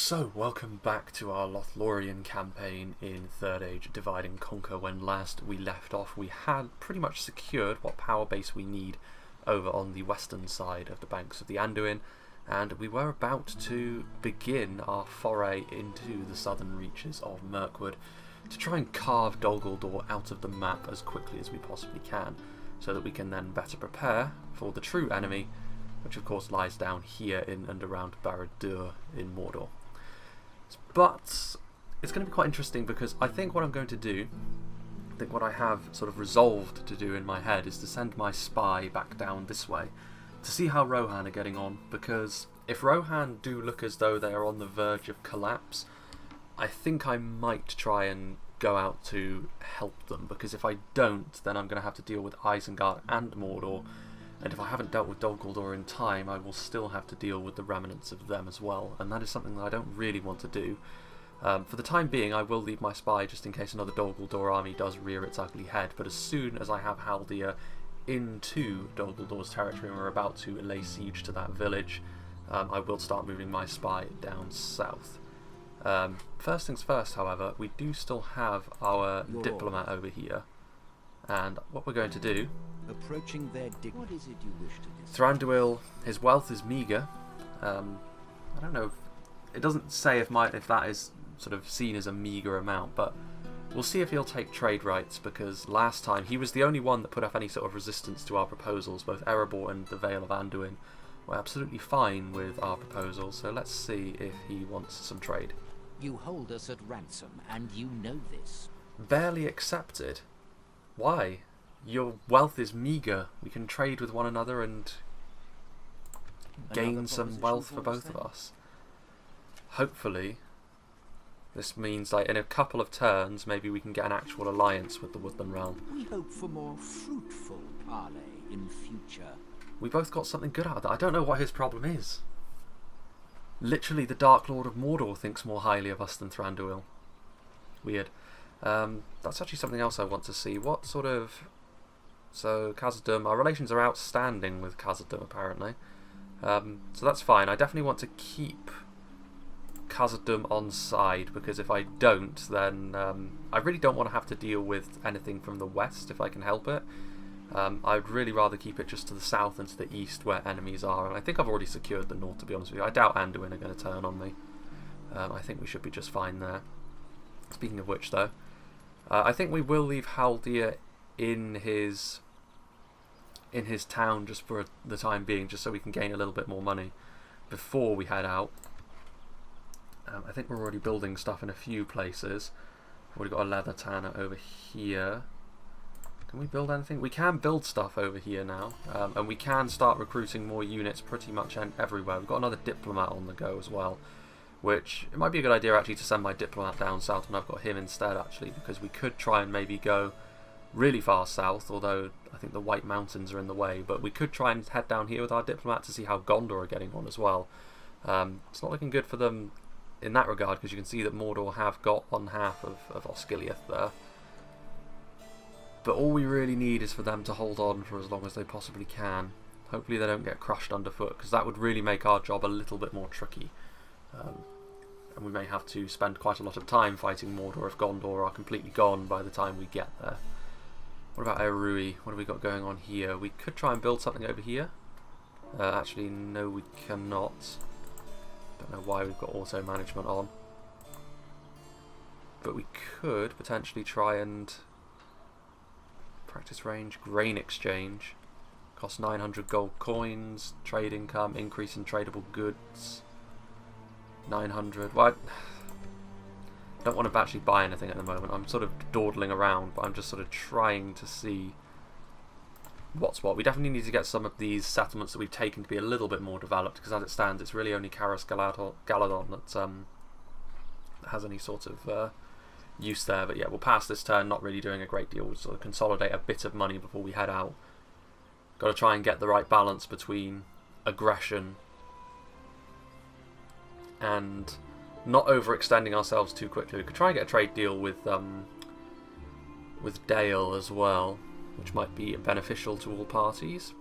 So, welcome back to our Lothlorien campaign in 3rd Age Divide and Conquer. When last we left off, we had pretty much secured what power base we need over on the western side of the banks of the Anduin, and we were about to begin our foray into the southern reaches of Mirkwood to try and carve Doguldur out of the map as quickly as we possibly can, so that we can then better prepare for the true enemy, which of course lies down here in and around Barad-dûr in Mordor. But it's going to be quite interesting because I think what I'm going to do, I think what I have sort of resolved to do in my head is to send my spy back down this way to see how Rohan are getting on, because if Rohan do look as though they are on the verge of collapse, I think I might try and go out to help them, because if I don't, then I'm going to have to deal with Isengard and Mordor, and if I haven't dealt with Dol Guldur in time, I will still have to deal with the remnants of them as well, and that is something that I don't really want to do. For the time being, I will leave my spy just in case another Dol Guldur army does rear its ugly head, but as soon as I have Haldir into Dol Guldur's territory and we're about to lay siege to that village, I will start moving my spy down south. First things first, however, we do still have our diplomat over here, and what we're going to do... Approaching their what is it you wish to discuss? Thranduil, his wealth is meagre. I don't know, it doesn't say if that is sort of seen as a meagre amount, but we'll see if he'll take trade rights, because last time he was the only one that put up any sort of resistance to our proposals. Both Erebor and the Vale of Anduin were absolutely fine with our proposals, so let's see if he wants some trade. You hold us at ransom, and you know this. Barely accepted. Why? Your wealth is meagre. We can trade with one another and gain some wealth for both of us. Hopefully, this means like in a couple of turns, maybe we can get an actual alliance with the Woodland Realm. We hope for more fruitful parley in future. We both got something good out of that. I don't know what his problem is. Literally, the Dark Lord of Mordor thinks more highly of us than Thranduil. Weird. That's actually something else I want to see. What sort of... So, Khazad-dûm, our relations are outstanding with Khazad-dûm apparently. So that's fine. I definitely want to keep Khazad-dûm on side, because if I don't, then I really don't want to have to deal with anything from the west if I can help it. I'd really rather keep it just to the south and to the east where enemies are, and I think I've already secured the north, to be honest with you. I doubt Anduin are going to turn on me. I think we should be just fine there. Speaking of which, though, I think we will leave Haldir in his town just for the time being, just so we can gain a little bit more money before we head out. I think we're already building stuff in a few places. We've already got a leather tanner over here. Can we build anything? We can build stuff over here now, and we can start recruiting more units pretty much everywhere. We've got another diplomat on the go as well, which it might be a good idea actually to send my diplomat down south when I've got him instead, actually, because we could try and maybe go really far south, although I think the White Mountains are in the way, but we could try and head down here with our diplomat to see how Gondor are getting on as well. It's not looking good for them in that regard, because you can see that Mordor have got one half of Osgiliath there. But all we really need is for them to hold on for as long as they possibly can. Hopefully they don't get crushed underfoot, because that would really make our job a little bit more tricky. And we may have to spend quite a lot of time fighting Mordor if Gondor are completely gone by the time we get there. What about Erui? What have we got going on here? We could try and build something over here. Actually, no, we cannot. Don't know why we've got auto management on. But we could potentially try and practice range, grain exchange. Cost 900 gold coins, trade income, increase in tradable goods. 900. Well, I don't want to actually buy anything at the moment. I'm sort of dawdling around, but I'm just sort of trying to see what's what. We definitely need to get some of these settlements that we've taken to be a little bit more developed, because as it stands, it's really only Caras Galadon that has any sort of use there. But yeah, we'll pass this turn not really doing a great deal. We'll sort of consolidate a bit of money before we head out. Got to try and get the right balance between aggression and not overextending ourselves too quickly. We could try and get a trade deal with Dale as well, which might be beneficial to all parties.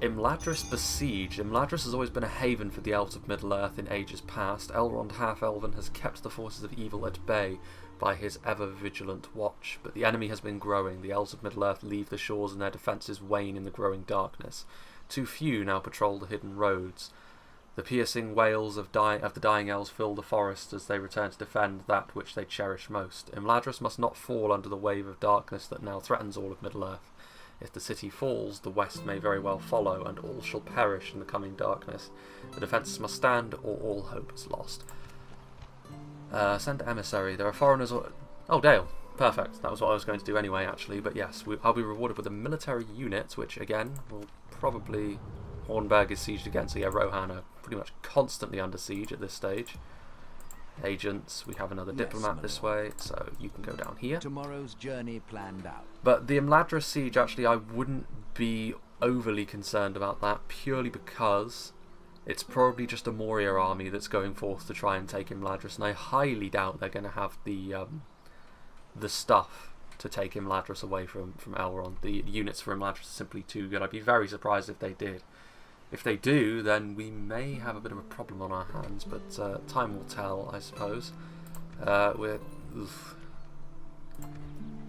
Imladris besieged. Imladris has always been a haven for the elves of Middle-earth in ages past. Elrond Half-Elven has kept the forces of evil at bay by his ever-vigilant watch, but the enemy has been growing. The elves of Middle-earth leave the shores and their defences wane in the growing darkness. Too few now patrol the hidden roads. The piercing wails of the dying elves fill the forest as they return to defend that which they cherish most. Imladris must not fall under the wave of darkness that now threatens all of Middle-earth. If the city falls, the west may very well follow, and all shall perish in the coming darkness. The defences must stand, or all hope is lost. Send emissary. There are foreigners... Oh, Dale. Perfect. That was what I was going to do anyway, actually. But yes, I'll be rewarded with a military unit, which, again, will probably... Hornberg is sieged again, so yeah, Rohan are pretty much constantly under siege at this stage. Agents, we have another diplomat this way, so you can go down here. Tomorrow's journey planned out. But the Imladris siege, actually, I wouldn't be overly concerned about that, purely because it's probably just a Moria army that's going forth to try and take Imladris, and I highly doubt they're going to have the stuff to take Imladris away from Elrond. The units for Imladris are simply too good. I'd be very surprised if they did. If they do, then we may have a bit of a problem on our hands, but time will tell, I suppose.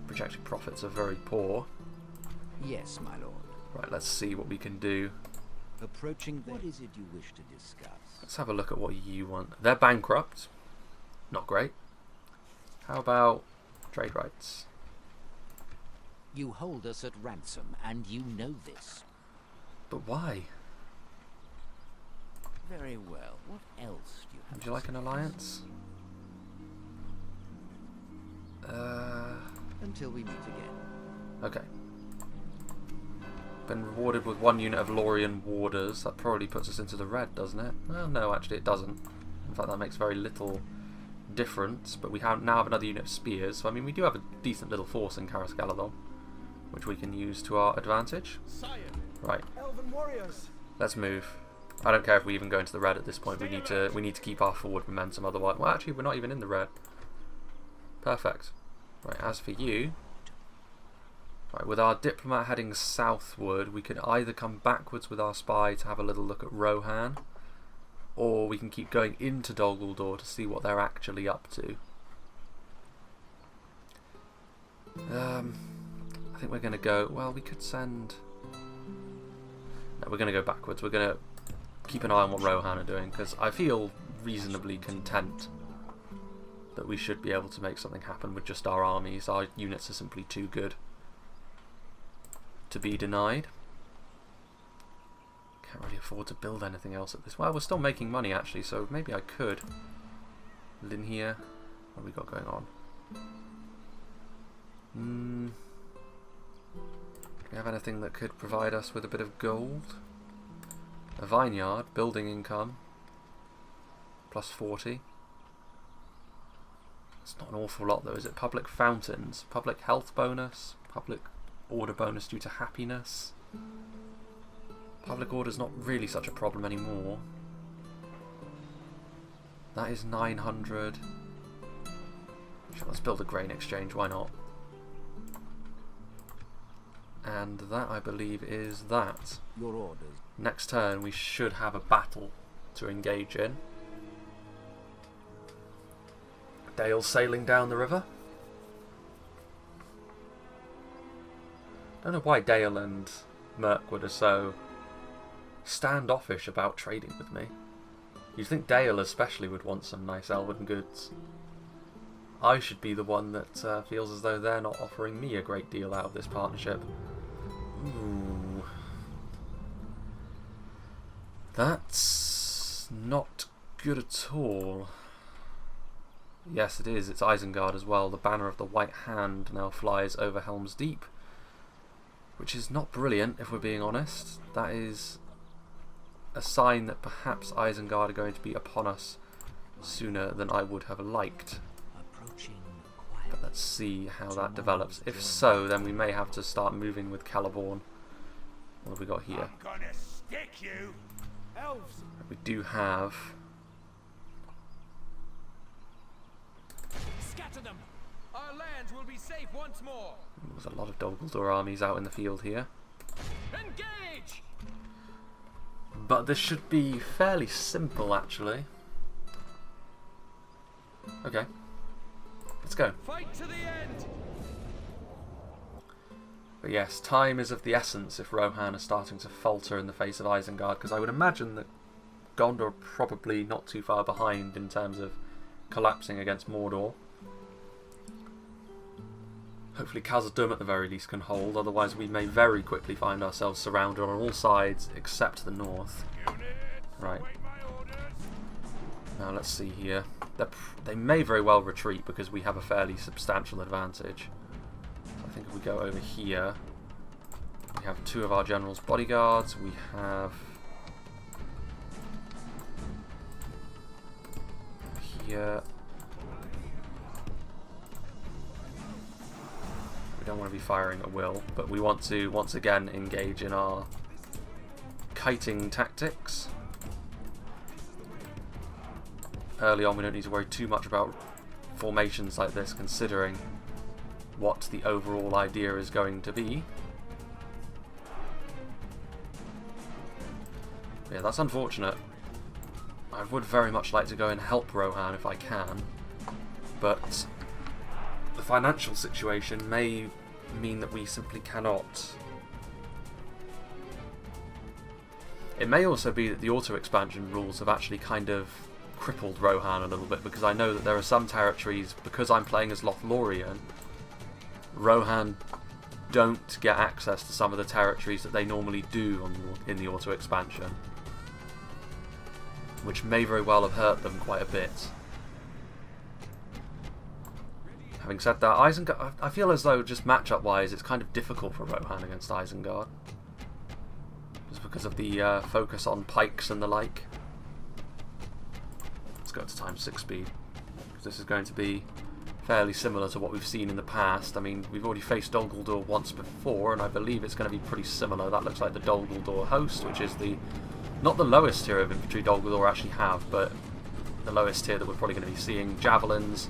Projected profits are very poor. Yes, my lord. Right, let's see what we can do. Approaching the... What is it you wish to discuss? Let's have a look at what you want. They're bankrupt. Not great. How about trade rights? You hold us at ransom, and you know this. But why? Very well. What else do you have? Would you like an alliance? Until we meet again. Okay. Been rewarded with 1 unit of Lothlorien warders. That probably puts us into the red, doesn't it? Well, no, actually it doesn't. In fact, that makes very little difference. But we now have another unit of spears. So, I mean, we do have a decent little force in Caras Galadon, which we can use to our advantage. Right. Elven warriors. Let's move. I don't care if we even go into the red at this point. We need to keep our forward momentum. Otherwise, well, actually, we're not even in the red. Perfect. Right. As for you, right, with our diplomat heading southward, we can either come backwards with our spy to have a little look at Rohan, or we can keep going into Doguldur to see what they're actually up to. I think we're going to go... Well, we could send... No, we're going to go backwards. We're going to keep an eye on what Rohan are doing, because I feel reasonably content that we should be able to make something happen with just our armies. Our units are simply too good to be denied. Can't really afford to build anything else at this... Well, we're still making money, actually, so maybe I could. In here, what have we got going on? Do we have anything that could provide us with a bit of gold? A vineyard, building income, plus 40. It's not an awful lot though, is it? Public fountains, public health bonus, public order bonus due to happiness. Public order's not really such a problem anymore. That is 900. Sure, let's build a grain exchange, why not? And that, I believe, is that. Your orders. Next turn, we should have a battle to engage in. Dale sailing down the river. Don't know why Dale and Mirkwood are so standoffish about trading with me. You'd think Dale especially would want some nice elven goods. I should be the one that feels as though they're not offering me a great deal out of this partnership. Ooh. That's not good at all. Yes, it is. It's Isengard as well. The banner of the White Hand now flies over Helm's Deep, which is not brilliant, if we're being honest. That is a sign that perhaps Isengard are going to be upon us sooner than I would have liked. But let's see how that develops. If so, then we may have to start moving with Celeborn. What have we got here? I'm gonna stick you. Elves. We do have... Scatter them. Our lands will be safe once more. There's a lot of Doguldur armies out in the field here. Engage! But this should be fairly simple, actually. Okay. Let's go. Fight to the end. But yes, time is of the essence if Rohan is starting to falter in the face of Isengard, because I would imagine that Gondor are probably not too far behind in terms of collapsing against Mordor. Hopefully Khazad-dûm at the very least can hold, otherwise we may very quickly find ourselves surrounded on all sides except the north. Right. Now let's see here. They may very well retreat because we have a fairly substantial advantage. I think if we go over here, we have two of our general's bodyguards, we have here. We don't want to be firing at will, but we want to once again engage in our kiting tactics. Early on we don't need to worry too much about formations like this, considering what the overall idea is going to be. Yeah, that's unfortunate. I would very much like to go and help Rohan if I can, but the financial situation may mean that we simply cannot. It may also be that the auto-expansion rules have actually kind of crippled Rohan a little bit, because I know that there are some territories, because I'm playing as Lothlorien, Rohan don't get access to some of the territories that they normally do in the auto-expansion, which may very well have hurt them quite a bit. Having said that, Isengard, I feel as though just matchup wise it's kind of difficult for Rohan against Isengard, just because of the focus on pikes and the like. Let's go to times 6 speed, because this is going to be fairly similar to what we've seen in the past. I mean, we've already faced Doguldur once before, and I believe it's going to be pretty similar. That looks like the Doguldur host, which is not the lowest tier of infantry Doguldur actually have, but the lowest tier that we're probably going to be seeing. Javelins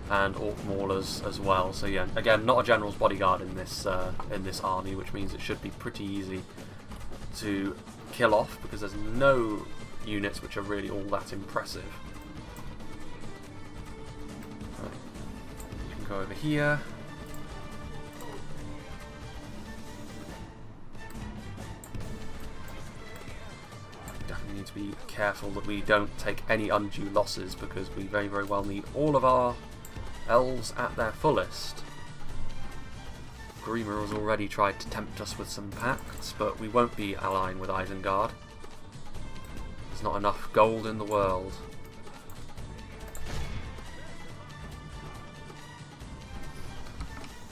and orc maulers as well. So yeah, again, not a general's bodyguard in this army, which means it should be pretty easy to kill off, because there's no units which are really all that impressive. Right. You can go over here. We definitely need to be careful that we don't take any undue losses, because we very, very well need all of our elves at their fullest. Grima has already tried to tempt us with some pacts, but we won't be allying with Isengard. There's not enough gold in the world.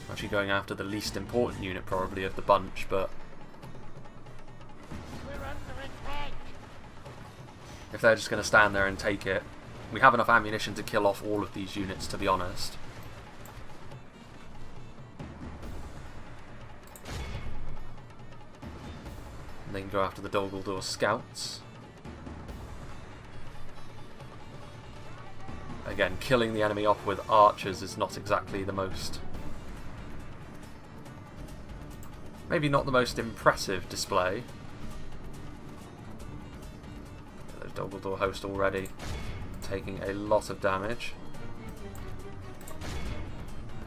I'm actually going after the least important unit probably of the bunch, but if they're just going to stand there and take it, we have enough ammunition to kill off all of these units, to be honest. And they can go after the Doguldur scouts. Again, killing the enemy off with archers is not exactly the most... maybe not the most impressive display. There's Doguldur host already taking a lot of damage.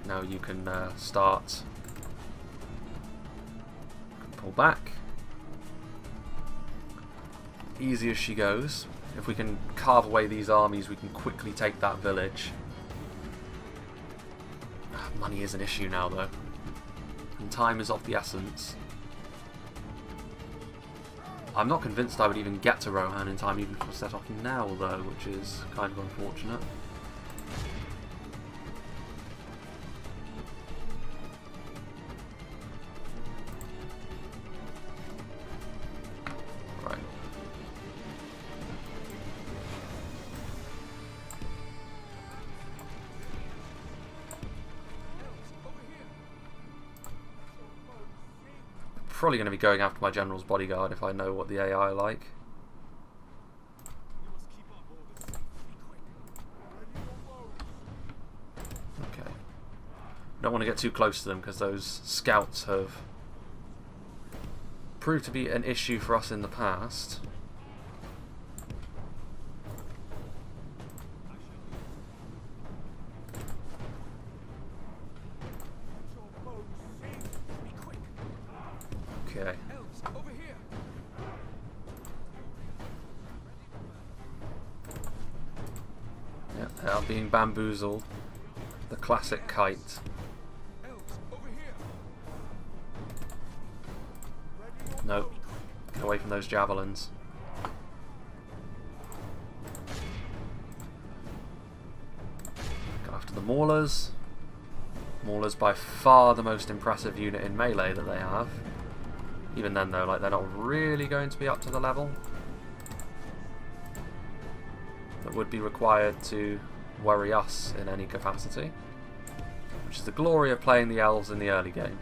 Now you can start. Pull back. Easy as she goes. If we can carve away these armies, we can quickly take that village. Money is an issue now, though, and time is of the essence. I'm not convinced I would even get to Rohan in time, even if I set off now, though, which is kind of unfortunate. Right. Probably going to be going after my general's bodyguard if I know what the AI like. Okay. Don't want to get too close to them because those scouts have proved to be an issue for us in the past. Okay. Elves, over here. Yep, they are being bamboozled. The classic kite. Elves, over here. Nope. Get away from those javelins. Go after the maulers. Maulers by far the most impressive unit in melee that they have. Even then though, like, they're not really going to be up to the level that would be required to worry us in any capacity. Which is the glory of playing the elves in the early game.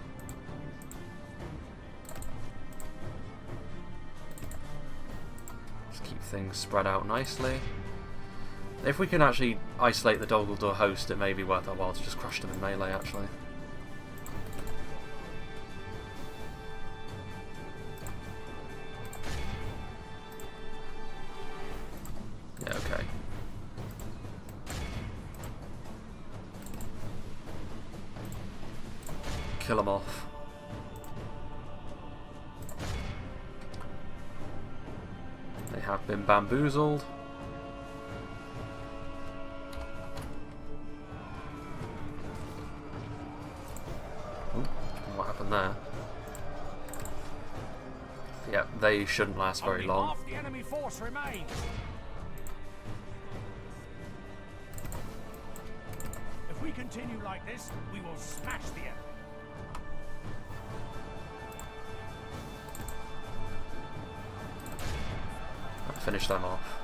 Just keep things spread out nicely. If we can actually isolate the Doguldur host, it may be worth our while to just crush them in melee, actually. Yeah, okay. Kill them off. They have been bamboozled. Ooh, what happened there? Yeah, they shouldn't last very long. Half the enemy force remains. If we continue like this, we will smash the enemy. Finish them off.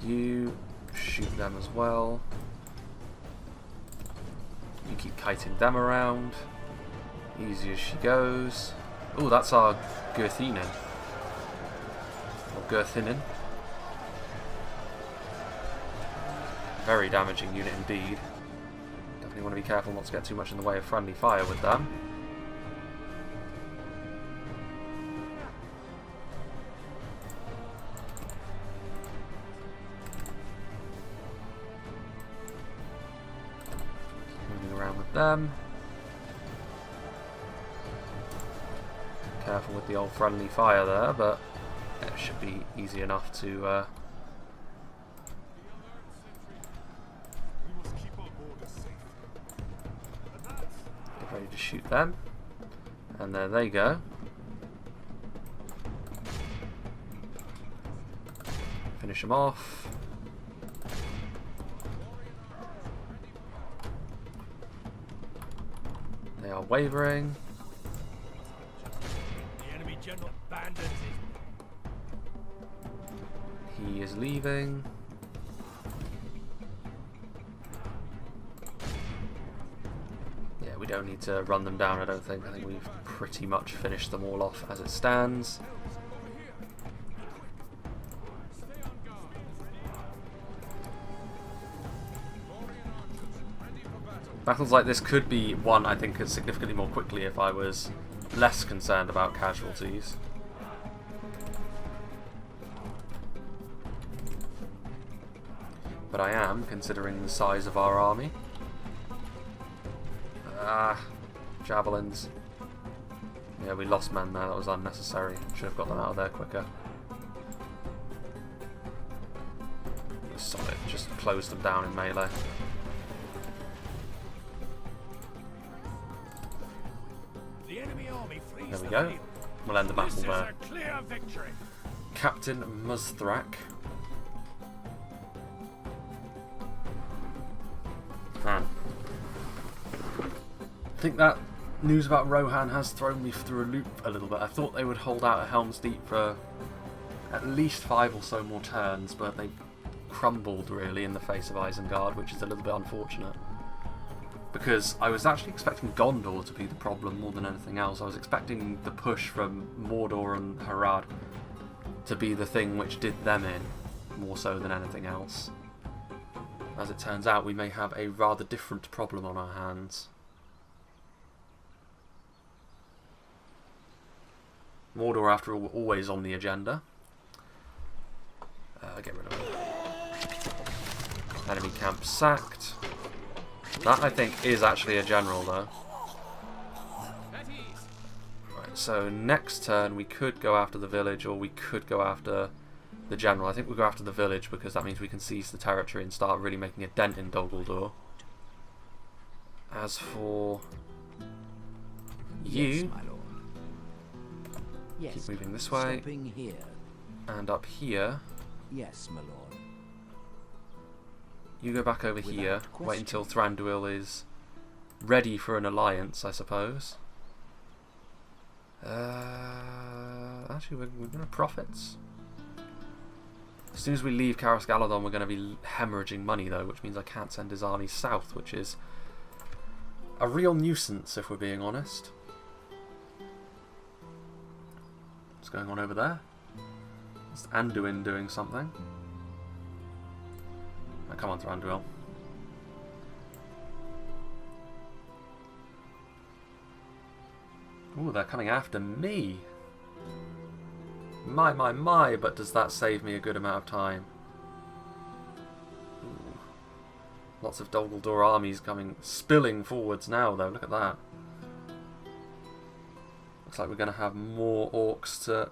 You shoot them as well. You keep kiting them around. Easy as she goes. Oh, that's our Girthinen. Or Girthinen. Very damaging unit indeed. Definitely want to be careful not to get too much in the way of friendly fire with them. Moving around with them. Careful with the old friendly fire there, but it should be easy enough to get ready to shoot them. And there they go. Finish them off. They are wavering. The enemy general bandits He is leaving. Yeah, we don't need to run them down, I don't think. I think we've pretty much finished them all off as it stands. Battles like this could be won, I think, significantly more quickly if I was less concerned about casualties. But I am, considering the size of our army. Ah, javelins. Yeah, we lost men there, that was unnecessary. Should have got them out of there quicker. Solid, just close them down in melee. There we go. We'll end the battle there. clear victory. Captain Muzthrak. Man. I think that news about Rohan has thrown me through a loop a little bit. I thought they would hold out at Helm's Deep for at least 5 or so more turns, but they crumbled really in the face of Isengard, which is a little bit unfortunate. Because I was actually expecting Gondor to be the problem more than anything else. I was expecting the push from Mordor and Harad to be the thing which did them in. more so than anything else. As it turns out, we may have a rather different problem on our hands. Mordor, after all, always on the agenda. Get rid of it. Enemy camp sacked. That, I think, is actually a general, though. Right, so next turn we could go after the village, or we could go after the general. I think we'll go after the village, because that means we can seize the territory and start really making a dent in Doguldur. As for you, Yes, my lord. Yes. keep moving this way, Stopping here. and up here. Yes, my lord. You go back over here, wait until Thranduil is ready for an alliance, I suppose. Actually, we're going to profits. As soon as we leave Caras Galadon, we're going to be hemorrhaging money, though, which means I can't send his army south, which is a real nuisance, if we're being honest. What's going on over there? Is Anduin doing something? Oh, come on, Thranduil. Ooh, they're coming after me. My, but does that save me a good amount of time? Ooh. Lots of Doguldur armies spilling forwards now, though. Look at that. Looks like we're going to have more orcs to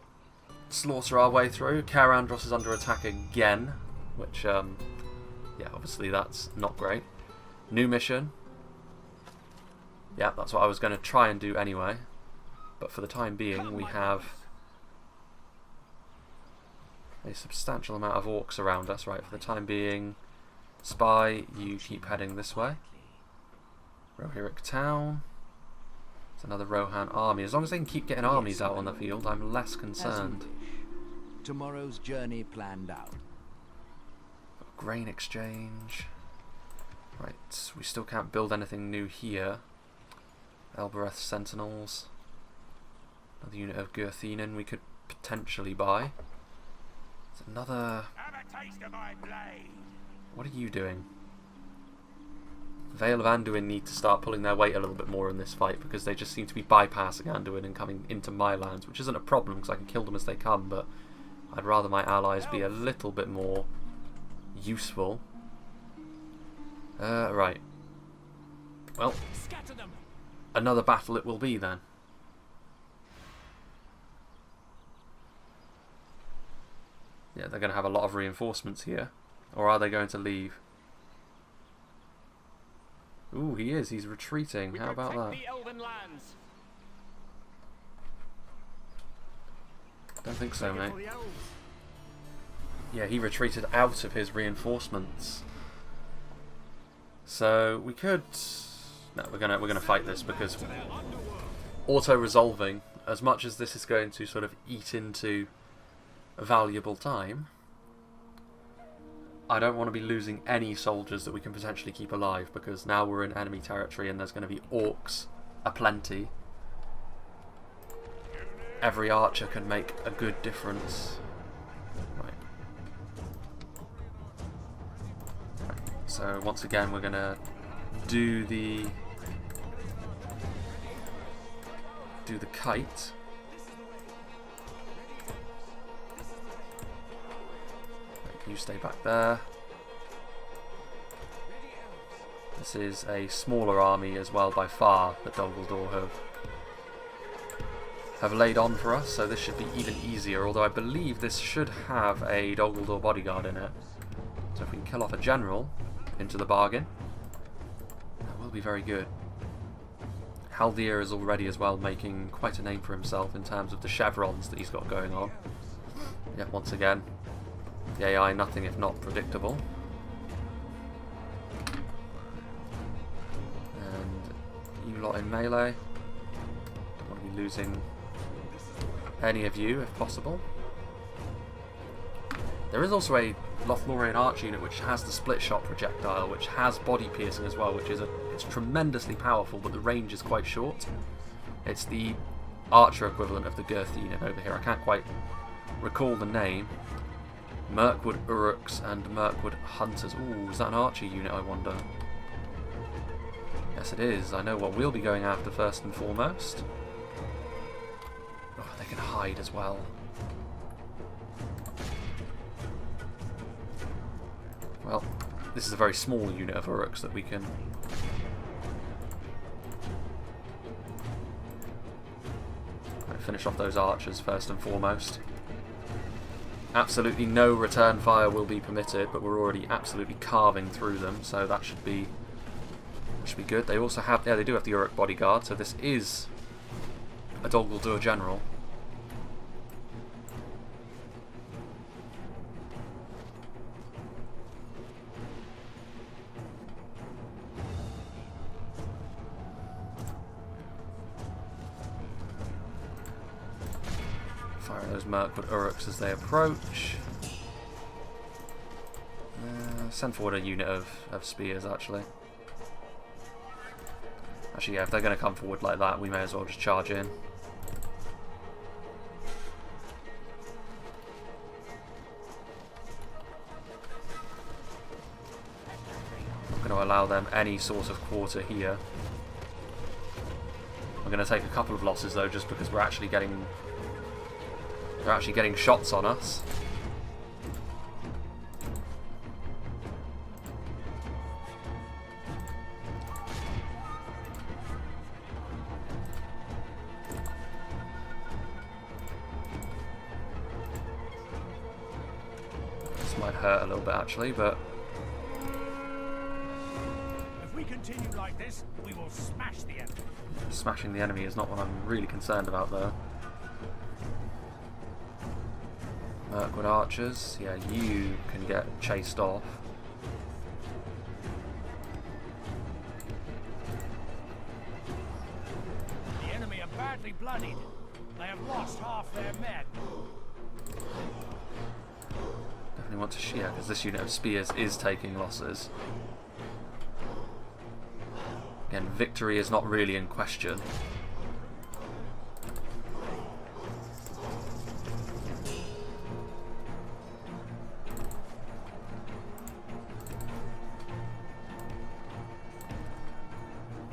slaughter our way through. Karandros is under attack again, which, yeah, obviously that's not great. New mission. Yeah, that's what I was going to try and do anyway. But for the time being, we have a substantial amount of orcs around us. Right, for the time being, Spy, you keep heading this way. Rohirric Town. It's another Rohan army. As long as they can keep getting armies out on the field, I'm less concerned. Tomorrow's journey planned out. Grain exchange. Right, we still can't build anything new here. Elbereth Sentinels. Another unit of Gurthinen we could potentially buy. There's another... Have a taste of my blade. What are you doing? Vale of Anduin need to start pulling their weight a little bit more in this fight, because they just seem to be bypassing Anduin and coming into my lands, which isn't a problem because I can kill them as they come, but I'd rather my allies be a little bit more useful. Right. Well, Scatter them. another battle it will be then. Yeah, they're going to have a lot of reinforcements here. Or are they going to leave? Ooh, he is. He's retreating. How about that? The Elven lands. Don't think so, mate. For the elves. Yeah, he retreated out of his reinforcements. So we could... No, we're gonna fight this, because auto-resolving, as much as this is going to sort of eat into valuable time, I don't want to be losing any soldiers that we can potentially keep alive, because now we're in enemy territory and there's going to be orcs aplenty. Every archer can make a good difference. Right. So once again we're going to do the kite. You stay back there. This is a smaller army as well by far that Doguldur have laid on for us, so this should be even easier, although I believe this should have a Doguldur bodyguard in it. So if we can kill off a general into the bargain, that will be very good. Haldir is already as well making quite a name for himself in terms of the chevrons that he's got going on. Yeah, once again, the AI nothing if not predictable. And you lot in melee. Don't want to be losing any of you if possible. There is also a Lothlorien arch unit which has the split shot projectile, which has body piercing as well, which is it's tremendously powerful, but the range is quite short. It's the archer equivalent of the Gurthinen over here. I can't quite recall the name. Mirkwood Uruks and Mirkwood Hunters. Ooh, is that an archer unit, I wonder? Yes, it is. I know what we'll be going after first and foremost. Oh, they can hide as well. Well, this is a very small unit of Uruks that we can... finish off those archers first and foremost. Absolutely no return fire will be permitted, but we're already absolutely carving through them, so that should be good. They also have, yeah, they do have the Uruk bodyguard, so this is a Doguldur general. Fire those Mirkwood Uruks as they approach. Send forward a unit of spears, actually. Actually, yeah, if they're going to come forward like that, we may as well just charge in. I'm going to allow them any sort of quarter here. I'm going to take a couple of losses, though, just because we're actually getting... they're actually getting shots on us. This might hurt a little bit, actually, but... If we continue like this, we will smash the enemy. smashing the enemy is not what I'm really concerned about, though. Mirkwood archers, yeah, you can get chased off. The enemy are badly bloodied. They have lost half their men. Definitely want to, yeah, because this unit of spears is taking losses. Again, victory is not really in question.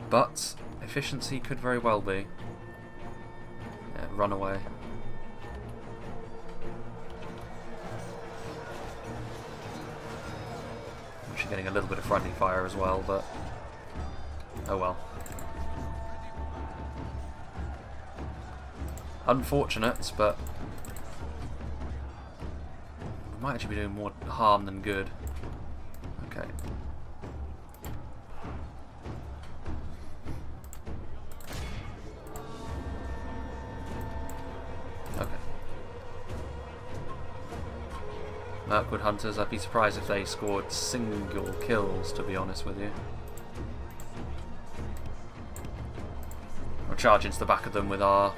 But efficiency could very well be. Yeah, run away. Actually getting a little bit of friendly fire as well, but oh well. Unfortunate, but we might actually be doing more harm than good. Okay. Mirkwood Hunters, I'd be surprised if they scored single kills, to be honest with you. We'll charge into the back of them with our,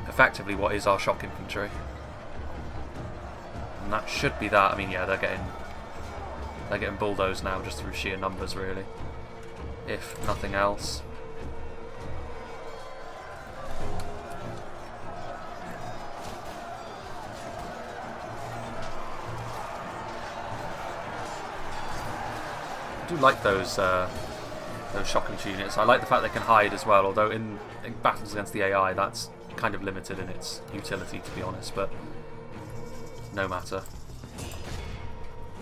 effectively what is our shock infantry. And that should be that. I mean, yeah, they're getting bulldozed now just through sheer numbers, really. If nothing else. I do like those shock infantry units. I like the fact they can hide as well, although in battles against the AI that's kind of limited in its utility, to be honest, but no matter.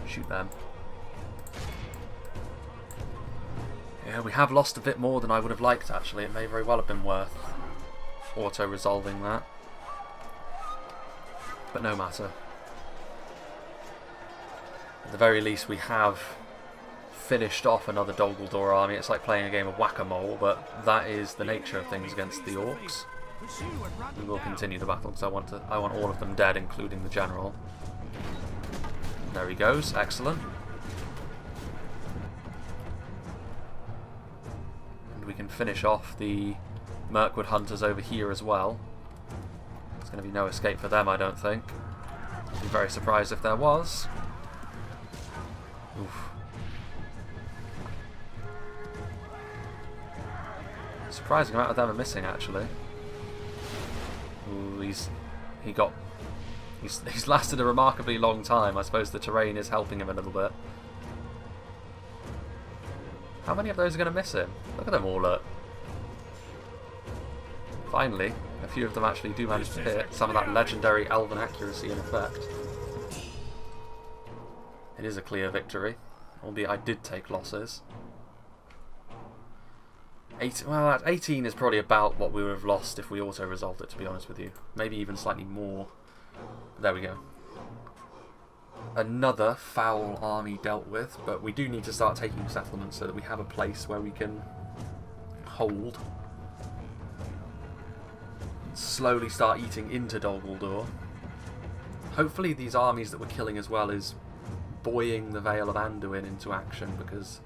Shoot them. Yeah, we have lost a bit more than I would have liked, actually. It may very well have been worth auto-resolving that. But no matter. At the very least, we have finished off another Doguldur army. It's like playing a game of whack-a-mole, but that is the nature of things against the orcs. We will continue the battle because I want all of them dead, including the general. There he goes, excellent. And we can finish off the Mirkwood Hunters over here as well. There's going to be no escape for them, I don't think. I'd be very surprised if there was. Oof. Surprising amount of them are missing, actually. Ooh, he He's lasted a remarkably long time. I suppose the terrain is helping him a little bit. How many of those are going to miss him? Look at them all, look. Finally, a few of them actually do manage to hit. Some of that legendary elven accuracy in effect. It is a clear victory, albeit I did take losses. Well, 18 is probably about what we would have lost if we auto-resolved it, to be honest with you. Maybe even slightly more. There we go. Another foul army dealt with, but we do need to start taking settlements so that we have a place where we can hold. Slowly start eating into Doguldur. Hopefully these armies that we're killing as well is buoying the Vale of Anduin into action, because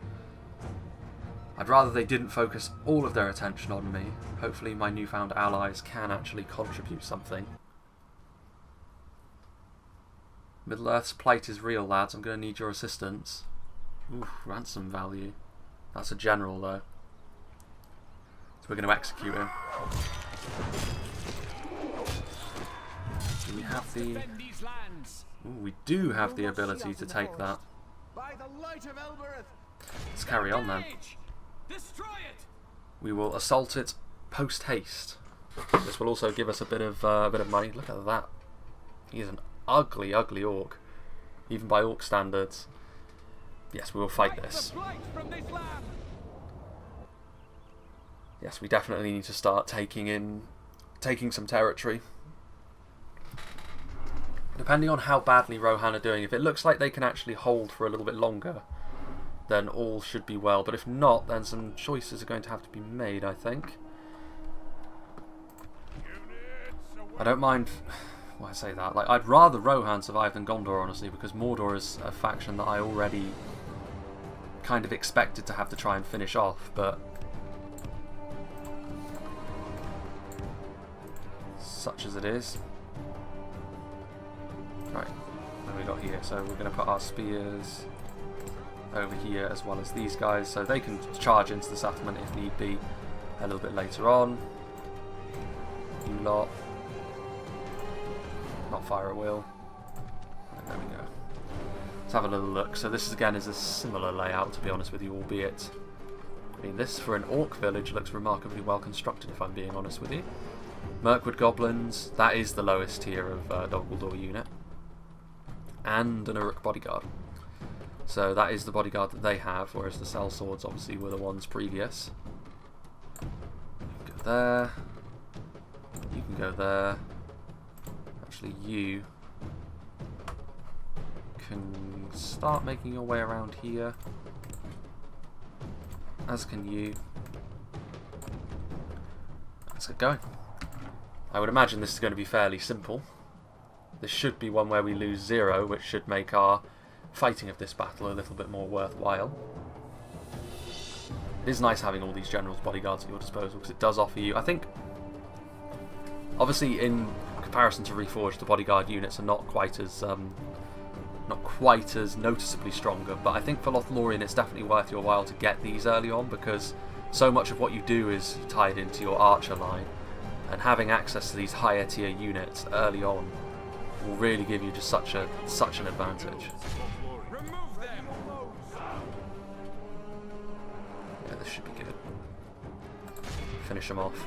I'd rather they didn't focus all of their attention on me. Hopefully my newfound allies can actually contribute something. Middle-earth's plight is real, lads. I'm going to need your assistance. Oof, ransom value. That's a general, though. So we're going to execute him. Do we have the... Ooh, we do have the ability to take that. Let's carry on, then. We will assault it post-haste. This will also give us a bit of money. Look at that. He is an ugly, ugly orc. Even by orc standards. Yes, we will fight this. Yes, we definitely need to start taking some territory. Depending on how badly Rohan are doing, if it looks like they can actually hold for a little bit longer, then all should be well. But if not, then some choices are going to have to be made, I think. I don't mind... Well, I say that. Like, I'd rather Rohan survive than Gondor, honestly, because Mordor is a faction that I already kind of expected to have to try and finish off, but... such as it is. Right, what have we got here? So we're going to put our spears over here as well as these guys, so they can charge into the settlement if need be a little bit later on. You lot. Not fire a wheel. Right, there we go. Let's have a little look. So this again is a similar layout, to be honest with you, albeit... I mean, this for an orc village looks remarkably well constructed, if I'm being honest with you. Mirkwood goblins, that is the lowest tier of Doguldur unit. And an Uruk bodyguard. So that is the bodyguard that they have, whereas the sellswords obviously were the ones previous. You can go there. You can go there. Actually, you can start making your way around here, as can you. Let's get going. I would imagine this is going to be fairly simple. This should be one where we lose 0, which should make our fighting of this battle a little bit more worthwhile. It is nice having all these generals' bodyguards at your disposal, because it does offer you, I think, obviously in comparison to Reforged, the bodyguard units are not quite as noticeably stronger, but I think for Lothlorien it's definitely worth your while to get these early on, because so much of what you do is tied into your archer line, and having access to these higher tier units early on will really give you just such an advantage. Yeah, this should be good. Finish them off.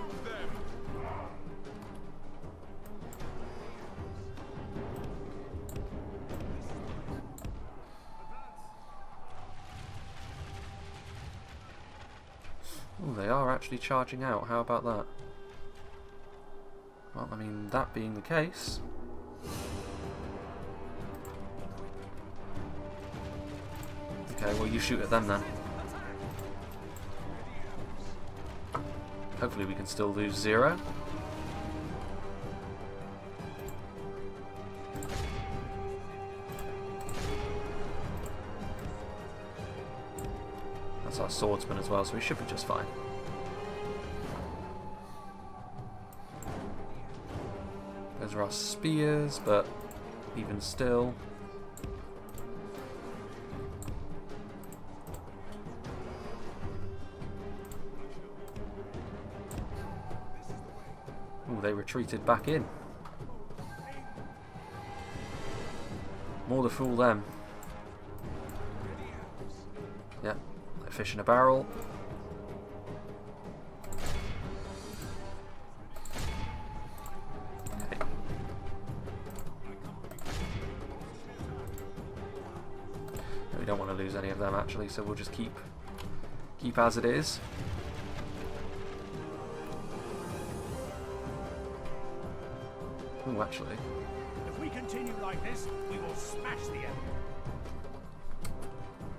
Oh, they are actually charging out. How about that? Well, I mean, that being the case... Okay, well, you shoot at them then. Hopefully we can still lose 0. That's our swordsman as well, so we should be just fine. Those are our spears, but even still... Ooh, they retreated back in. More to fool them. Yep, like fish in a barrel. Okay. We don't want to lose any of them actually, so we'll just keep as it is. Ooh, actually. If we continue like this, we will smash the enemy.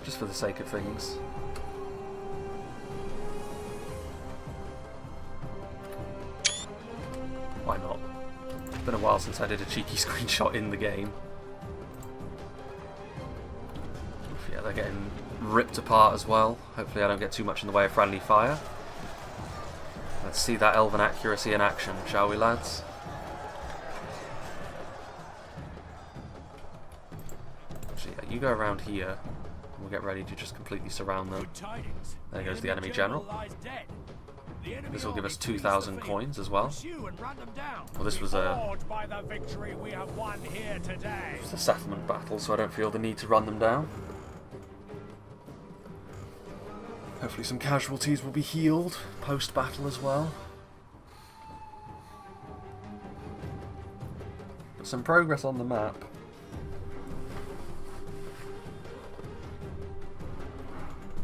Just for the sake of things. Why not? It's been a while since I did a cheeky screenshot in the game. Yeah, they're getting ripped apart as well. Hopefully I don't get too much in the way of friendly fire. Let's see that elven accuracy in action, shall we, lads? Actually, yeah, you go around here. We'll get ready to just completely surround them. There goes the enemy general. This will give us 2,000 coins as well. Well, this was a settlement battle, so I don't feel the need to run them down. Hopefully some casualties will be healed post-battle as well. But some progress on the map.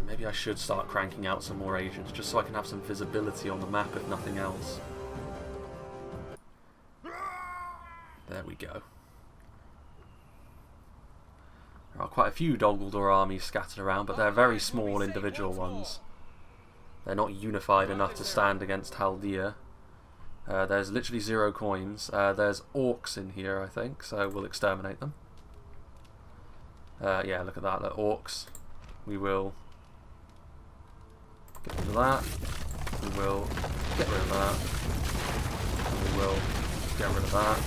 Maybe I should start cranking out some more agents, just so I can have some visibility on the map, if nothing else. There we go. There are quite a few Doguldur armies scattered around, but they're very small individual ones. They're not unified enough to stand against Haldir. There's literally 0 coins. There's orcs in here, I think, so we'll exterminate them. Yeah, look at that, the orcs. We will get rid of that. We will get rid of that. And we will get rid of that.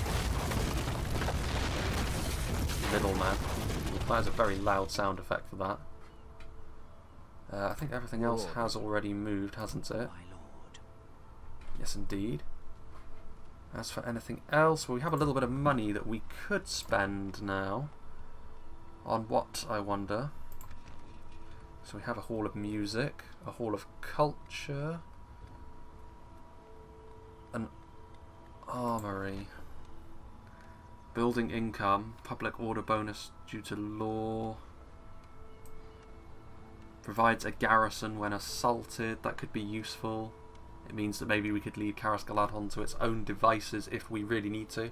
Middleman. That has a very loud sound effect for that. I think everything else has already moved, hasn't it? Yes, indeed. As for anything else, well, we have a little bit of money that we could spend now. On what, I wonder? So we have a hall of music, a hall of culture, an armory, building income, public order bonus due to law, provides a garrison when assaulted. That could be useful. It means that maybe we could lead Karas Galadhon to its own devices if we really need to.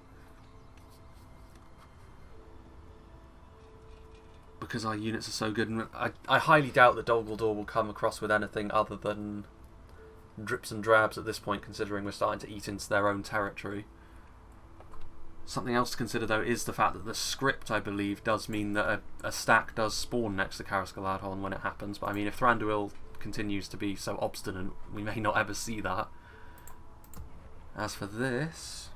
Because our units are so good, and I highly doubt that Doguldur will come across with anything other than drips and drabs at this point, considering we're starting to eat into their own territory. Something else to consider, though, is the fact that the script, I believe, does mean that a stack does spawn next to Karas Galadhon when it happens. But I mean, if Thranduil continues to be so obstinate, we may not ever see that. As for this,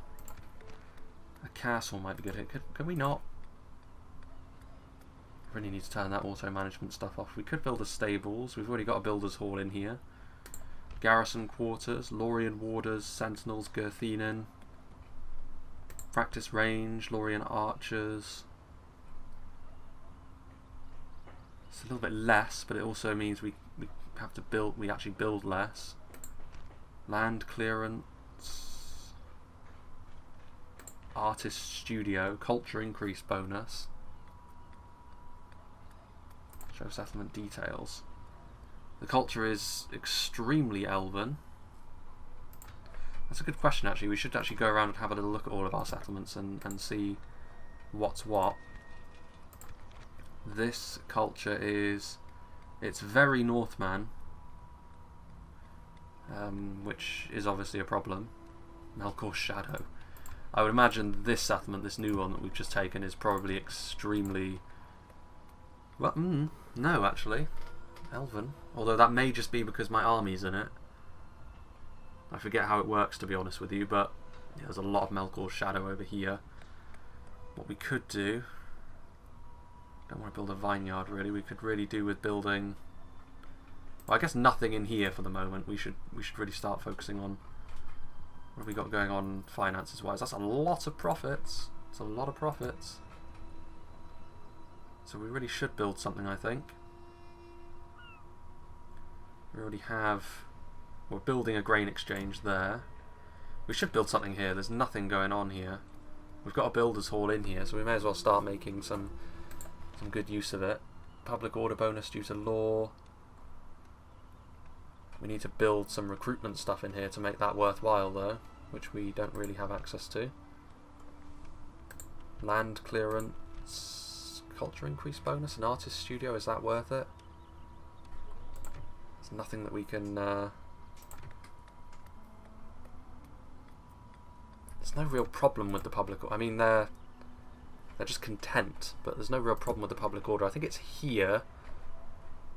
a castle might be good here. Can we not? Really need to turn that auto-management stuff off. We could build a stables. We've already got a builder's hall in here. Garrison quarters, Lorien warders, sentinels, Girthinin. Practice range, Lorien archers. It's a little bit less, but it also means we have to build. We actually build less. Land clearance. Artist studio, culture increase bonus. Show settlement details. The culture is extremely elven. That's a good question, actually. We should actually go around and have a little look at all of our settlements and see what's what. This culture is... it's very Northman, which is obviously a problem. Melkor's Shadow. I would imagine this settlement, this new one that we've just taken, is probably extremely... well, no, actually. Elven. Although that may just be because my army's in it. I forget how it works, to be honest with you, but yeah, there's a lot of Melkor's Shadow over here. What we could do... don't want to build a vineyard, really. We could really do with building... well, I guess nothing in here for the moment. We should really start focusing on... what have we got going on finances-wise? That's a lot of profits. It's a lot of profits. So we really should build something, I think. We already have... We're building a grain exchange there. We should build something here. There's nothing going on here. We've got a builder's hall in here, so we may as well start making some good use of it. Public order bonus due to law. We need to build some recruitment stuff in here to make that worthwhile, though, which we don't really have access to. Land clearance, culture increase bonus, an artist studio, is that worth it? There's nothing that we can... There's no real problem with the public... I mean, they're just content, but there's no real problem with the public order. I think it's here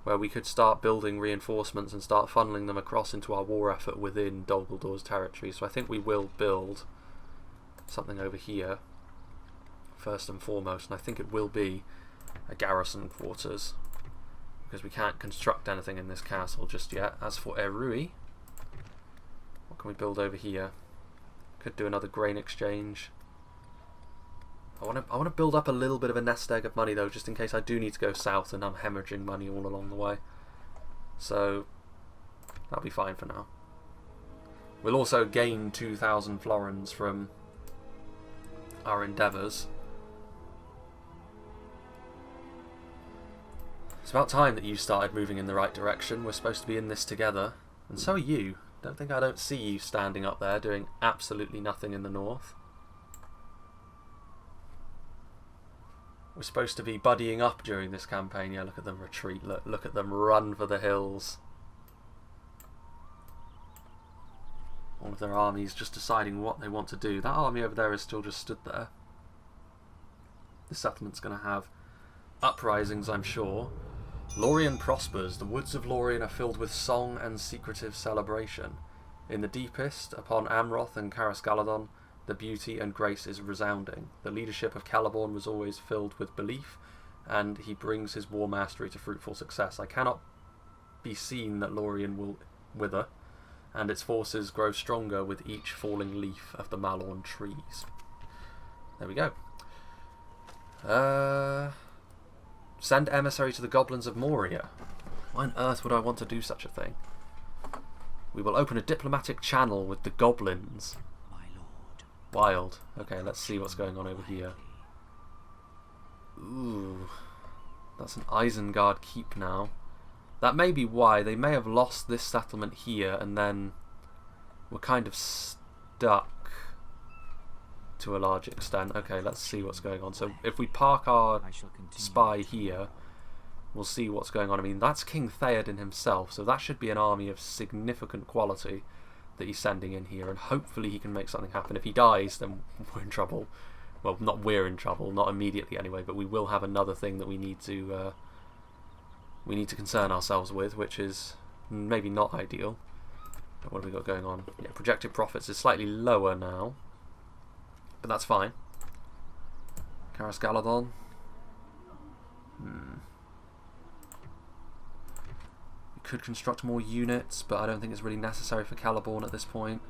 where we could start building reinforcements and start funneling them across into our war effort within Doguldur's territory. So I think we will build something over here first and foremost, and I think it will be a garrison quarters, because we can't construct anything in this castle just yet. As for Erui, what can we build over here? Could do another grain exchange. I want to build up a little bit of a nest egg of money, though, just in case I do need to go south and I'm hemorrhaging money all along the way. So that'll be fine for now. We'll also gain 2,000 florins from our endeavours. It's about time that you started moving in the right direction. We're supposed to be in this together, and so are you. I don't see you standing up there doing absolutely nothing in the north. We're supposed to be buddying up during this campaign. Yeah, look at them retreat. Look at them run for the hills. All of their armies just deciding what they want to do. That army over there is still just stood there. This settlement's going to have uprisings, I'm sure. Lorien prospers. The woods of Lorien are filled with song and secretive celebration. In the deepest, upon Amroth and Carascaladon, the beauty and grace is resounding. The leadership of Celeborn was always filled with belief, and he brings his war mastery to fruitful success. I cannot be seen that Lorien will wither, and its forces grow stronger with each falling leaf of the Malorn trees. There we go. Send emissary to the goblins of Moria. Why on earth would I want to do such a thing? We will open a diplomatic channel with the goblins. My lord. Wild. Okay, let's see what's going on over here. Ooh. That's an Isengard keep now. That may be why. They may have lost this settlement here and then we're kind of stuck to a large extent. Okay, let's see what's going on. So if we park our spy here, we'll see what's going on. I mean, that's King Theoden himself, so that should be an army of significant quality that he's sending in here, and hopefully he can make something happen. If he dies, then we're in trouble. Well, not we're in trouble, not immediately anyway, but we will have another thing that we need to concern ourselves with, which is maybe not ideal. But what have we got going on? Yeah, projected profits is slightly lower now, but that's fine. Carascaladon. We could construct more units, but I don't think it's really necessary for Celeborn at this point.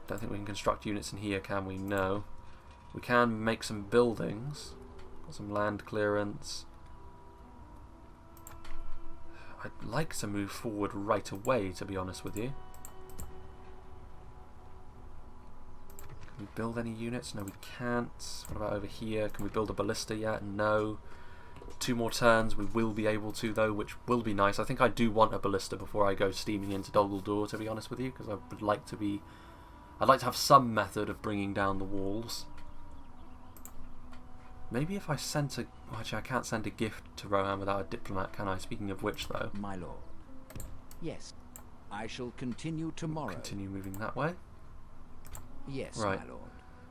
Don't think we can construct units in here, can we? No. We can make some buildings. Got some land clearance. I'd like to move forward right away, to be honest with you. Can we build any units? No, we can't. What about over here? Can we build a ballista yet? No. 2 more turns we will be able to, though, which will be nice. I think I do want a ballista before I go steaming into Doguldur, to be honest with you, because I would like to be... I'd like to have some method of bringing down the walls. Maybe if I sent a... Well, actually, I can't send a gift to Rohan without a diplomat, can I? Speaking of which, though. My lord. Yes. I shall continue tomorrow. Continue moving that way. Yes, right. my lord.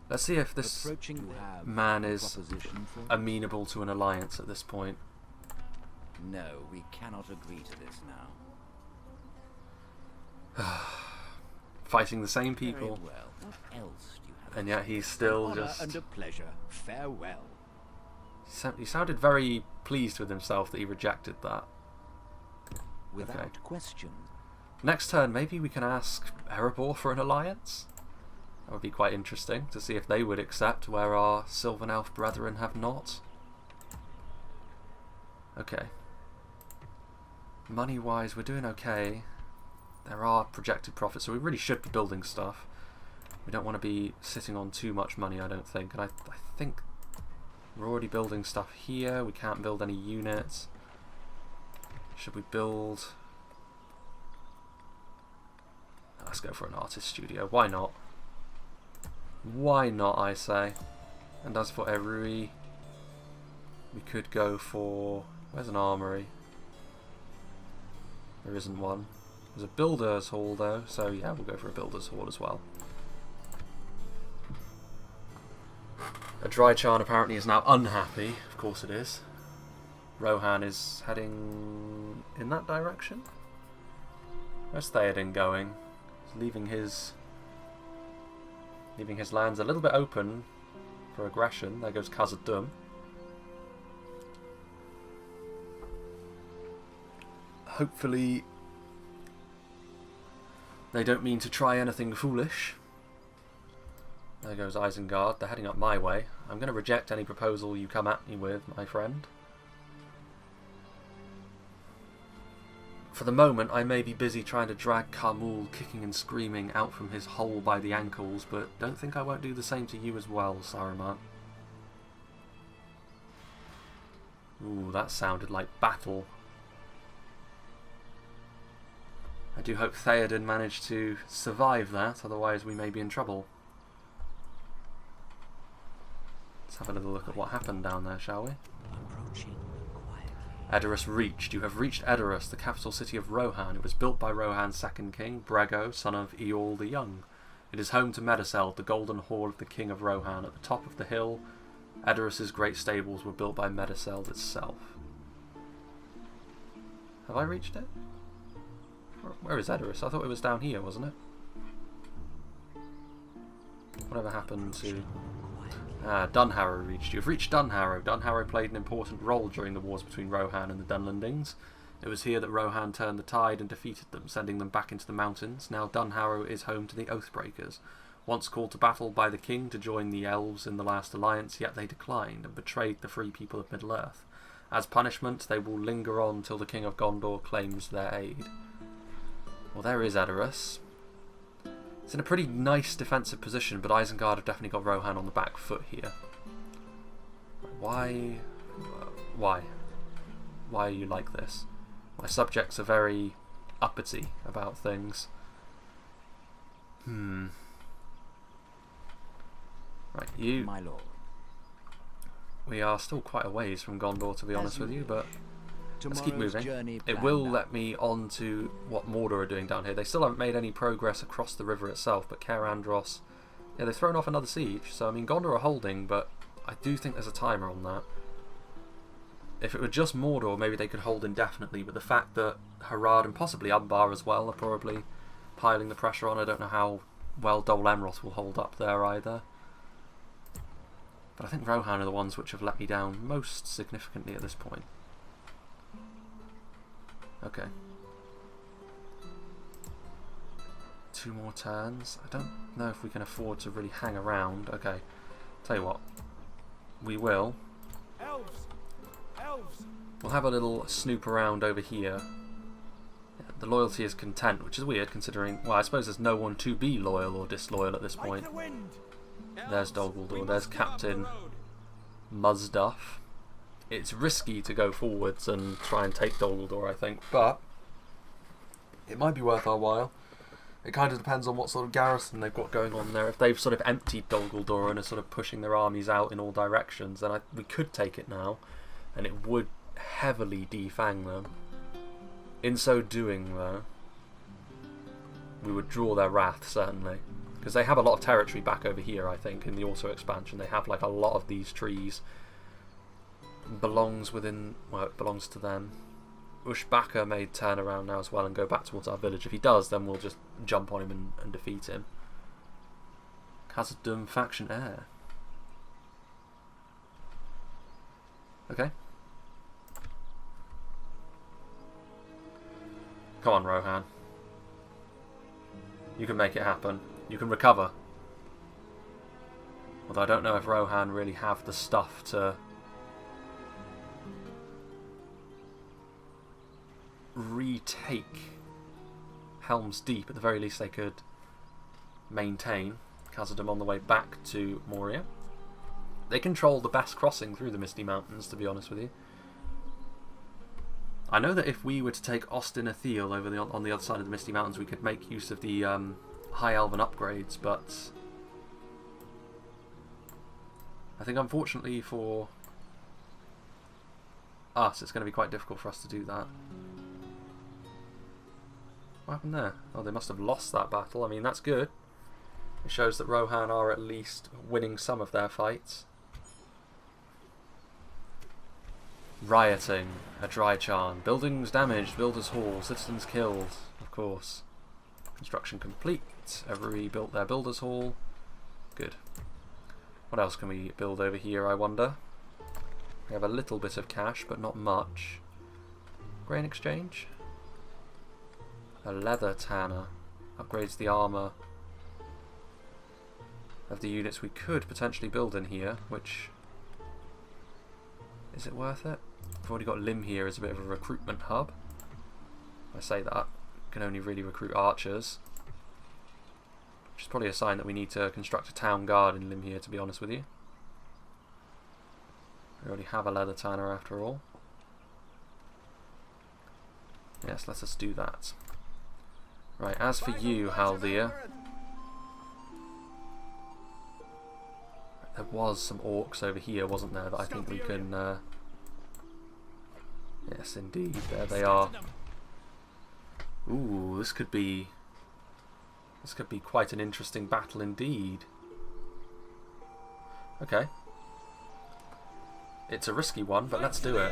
Let's see if this man is amenable to an alliance at this point. No, we cannot agree to this now. Fighting the same people. Very well. What else do you have? And yet he's still Honor just... and a pleasure. Farewell. He sounded very pleased with himself that he rejected that. Without question. Next turn, maybe we can ask Erebor for an alliance? That would be quite interesting to see if they would accept where our Sylvan Elf brethren have not. Okay. Money-wise, we're doing okay. There are projected profits, so we really should be building stuff. We don't want to be sitting on too much money, I don't think. And I think we're already building stuff here. We can't build any units. Should we build... Let's go for an artist studio. Why not? Why not, I say. And as for Erui, we could go for... Where's an armory? There isn't one. There's a builder's hall though, so yeah, we'll go for a builder's hall as well. A Drychan apparently is now unhappy. Of course it is. Rohan is heading in that direction. Where's Theoden going? He's leaving his lands a little bit open for aggression. There goes Khazad-dûm. Hopefully they don't mean to try anything foolish. There goes Isengard. They're heading up my way. I'm going to reject any proposal you come at me with, my friend. For the moment, I may be busy trying to drag Khamul kicking and screaming out from his hole by the ankles, but don't think I won't do the same to you as well, Saruman. Ooh, that sounded like battle. I do hope Theoden managed to survive that, otherwise we may be in trouble. Let's have a little look at what happened down there, shall we? Edoras reached. You have reached Edoras, the capital city of Rohan. It was built by Rohan's second king, Brego, son of Eorl the Young. It is home to Meduseld, the golden hall of the king of Rohan. At the top of the hill, Edoras' great stables were built by Meduseld itself. Have I reached it? Where is Edoras? I thought it was down here, wasn't it? Whatever happened to... Dunharrow reached. You have reached Dunharrow. Dunharrow played an important role during the wars between Rohan and the Dunlendings. It was here that Rohan turned the tide and defeated them, sending them back into the mountains. Now Dunharrow is home to the Oathbreakers. Once called to battle by the king to join the elves in the last alliance, yet they declined and betrayed the free people of Middle-earth. As punishment, they will linger on till the king of Gondor claims their aid. Well, there is Edoras. It's in a pretty nice defensive position, but Isengard have definitely got Rohan on the back foot here. Why? Why are you like this? My subjects are very uppity about things. Right, you... My lord. We are still quite a ways from Gondor, to be honest with you, but... Let's keep moving. It will let me on to what Mordor are doing down here. They still haven't made any progress across the river itself, but Caer Andros, yeah, they've thrown off another siege. So, I mean, Gondor are holding, but I do think there's a timer on that. If it were just Mordor, maybe they could hold indefinitely, but the fact that Harad and possibly Umbar as well are probably piling the pressure on, I don't know how well Dol Amroth will hold up there either. But I think Rohan are the ones which have let me down most significantly at this point. Okay. 2 more turns. I don't know if we can afford to really hang around. Okay. Tell you what. We will. Elves! Elves! We'll have a little snoop around over here. Yeah, the loyalty is content, which is weird considering... Well, I suppose there's no one to be loyal or disloyal at this point. Like the wind. There's Doguldur. There's Captain Muzduff. It's risky to go forwards and try and take Doguldur, I think, but it might be worth our while. It kind of depends on what sort of garrison they've got going on there. If they've sort of emptied Doguldur and are sort of pushing their armies out in all directions, then we could take it now, and it would heavily defang them. In so doing, though, we would draw their wrath, certainly. Because they have a lot of territory back over here, I think, in the auto-expansion. They have, like, a lot of these trees. Belongs within... Well, it belongs to them. Ushbaka may turn around now as well and go back towards our village. If he does, then we'll just jump on him and defeat him. Khazad-dûm faction heir. Okay. Come on, Rohan. You can make it happen. You can recover. Although I don't know if Rohan really have the stuff to retake Helm's Deep, at the very least they could maintain Khazad-dûm on the way back to Moria. They control the best crossing through the Misty Mountains, to be honest with you. I know that if we were to take Austin Athel over on the other side of the Misty Mountains, we could make use of the High Elven upgrades, but I think unfortunately for us, it's going to be quite difficult for us to do that. What happened there? Oh, they must have lost that battle. I mean, that's good. It shows that Rohan are at least winning some of their fights. Rioting, a dry charm. Buildings damaged, builders' hall, citizens killed, of course. Construction complete. Everybody built their builders' hall. Good. What else can we build over here, I wonder? We have a little bit of cash, but not much. Grain exchange? A leather tanner. Upgrades the armour of the units we could potentially build in here, which... is it worth it? We've already got Lim here as a bit of a recruitment hub. I say that, can only really recruit archers. Which is probably a sign that we need to construct a town guard in Lim here, to be honest with you. We already have a leather tanner after all. Yes, let us do that. Right, as for you, Haldir, there was some orcs over here, wasn't there, that I think we can... yes, indeed, there they are. Ooh, this could be quite an interesting battle indeed. Okay. It's a risky one, but let's do it.